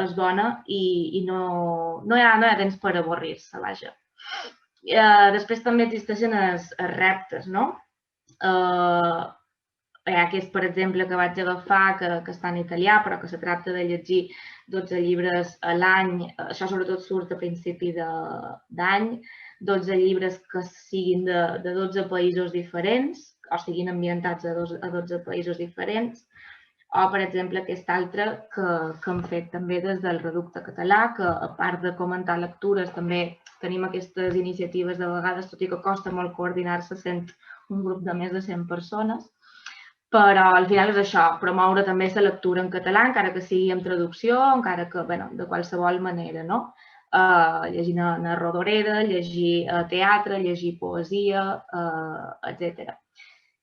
és bona i no hi ha temps per avorrir-se, vaja. Després també existeixen els reptes, no? Hi ha aquest, per exemple, que vaig agafar, que està en italià, però que se tracta de llegir 12 llibres a l'any. Això sobretot surt a principi d'any, 12 llibres que siguin de 12 països diferents, o siguin ambientats a 12 països diferents, o, per exemple, aquest altre que hem fet també des del Reducte Català, que a part de comentar lectures també tenim aquestes iniciatives de vegades, tot i que costa molt coordinar-se sent un grup de més de 100 persones, però al final és això, promoure també la lectura en català, encara que sigui amb traducció, encara que, bé, de qualsevol manera, no? Llegir na Rodoreda, llegir teatre, llegir poesia, etc.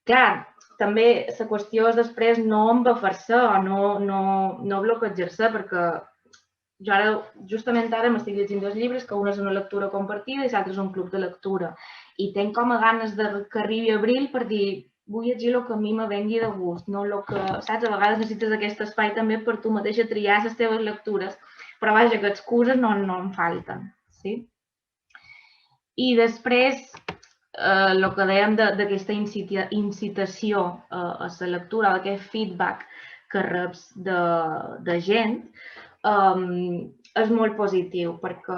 Clar, també la qüestió és després no embafar-se o no bloquejar-se, perquè jo ara, justament ara, m'estic llegint 2 llibres, que un és una lectura compartida i l'altre és un club de lectura. I tenc com a ganes que arribi abril per dir, vull llegir el que a mi me vengui de gust, no el que, saps? A vegades necessites aquest espai també per tu mateixa triar les teves lectures, però vaja, que excuses no em falten, sí? I després, el que dèiem d'aquesta incitació a la lectura, d'aquest feedback que reps de gent, és molt positiu, perquè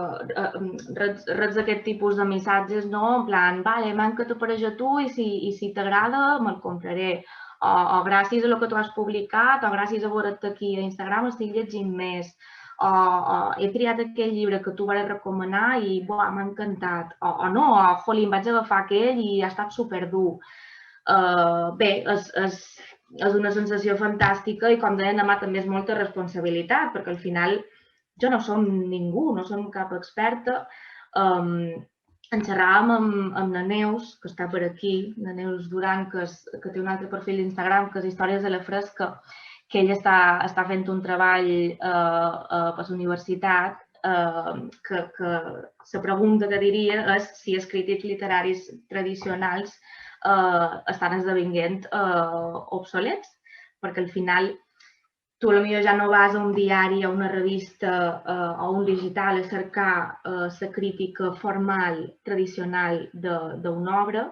reps aquest tipus de missatges, no? En plan, vale, manca t'ho apareix a tu i si t'agrada me'l compraré. O gràcies a el que tu has publicat, o gràcies a veure't aquí a Instagram estic llegint més. O he triat aquell llibre que tu vas recomanar i m'ha encantat. O no, o jolín, vaig agafar aquell i ha estat superdur. Bé, és una sensació fantàstica i, com deia demà, també és molta responsabilitat, perquè al final jo no som ningú, no som cap experta. En xerràvem amb la Neus, que està per aquí, la Neus Duran, que té un altre perfil d'Instagram, que és Històries de la Fresca, que ella està fent un treball per la universitat, que la pregunta que diria és si els crítics literaris tradicionals estan esdevenint obsolets, perquè al final tu potser ja no vas a un diari, a una revista o un digital a cercar la crítica formal, tradicional d'una obra,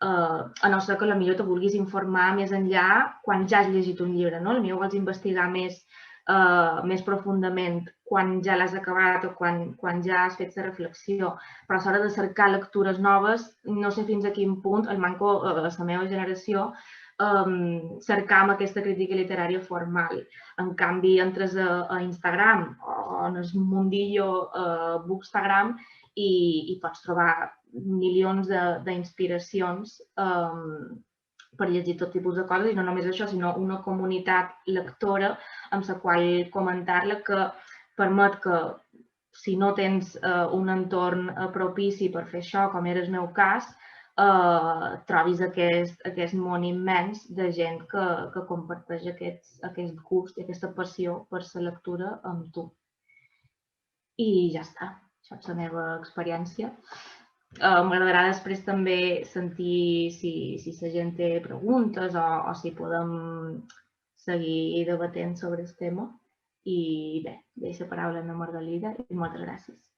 a no ser que potser te vulguis informar més enllà quan ja has llegit un llibre, no? Potser vols investigar més profundament quan ja l'has acabat o quan ja has fet la reflexió. Però a l'hora de cercar lectures noves, no sé fins a quin punt el manco a la meva generació cercar amb aquesta crítica literària formal. En canvi, entres a Instagram o en el mundillo Bookstagram i pots trobar milions d'inspiracions per llegir tot tipus de coses, i no només això, sinó una comunitat lectora amb la qual comentar-la, que permet que, si no tens un entorn propici per fer això, com era el meu cas, trobis aquest món immens de gent que comparteix aquest gust i aquesta passió per la lectura amb tu. I ja està, això és la meva experiència. M'agradarà després també sentir si la gent té preguntes o si podem seguir debatent sobre el tema. I bé, deixo la paraula a la Margalida i moltes gràcies.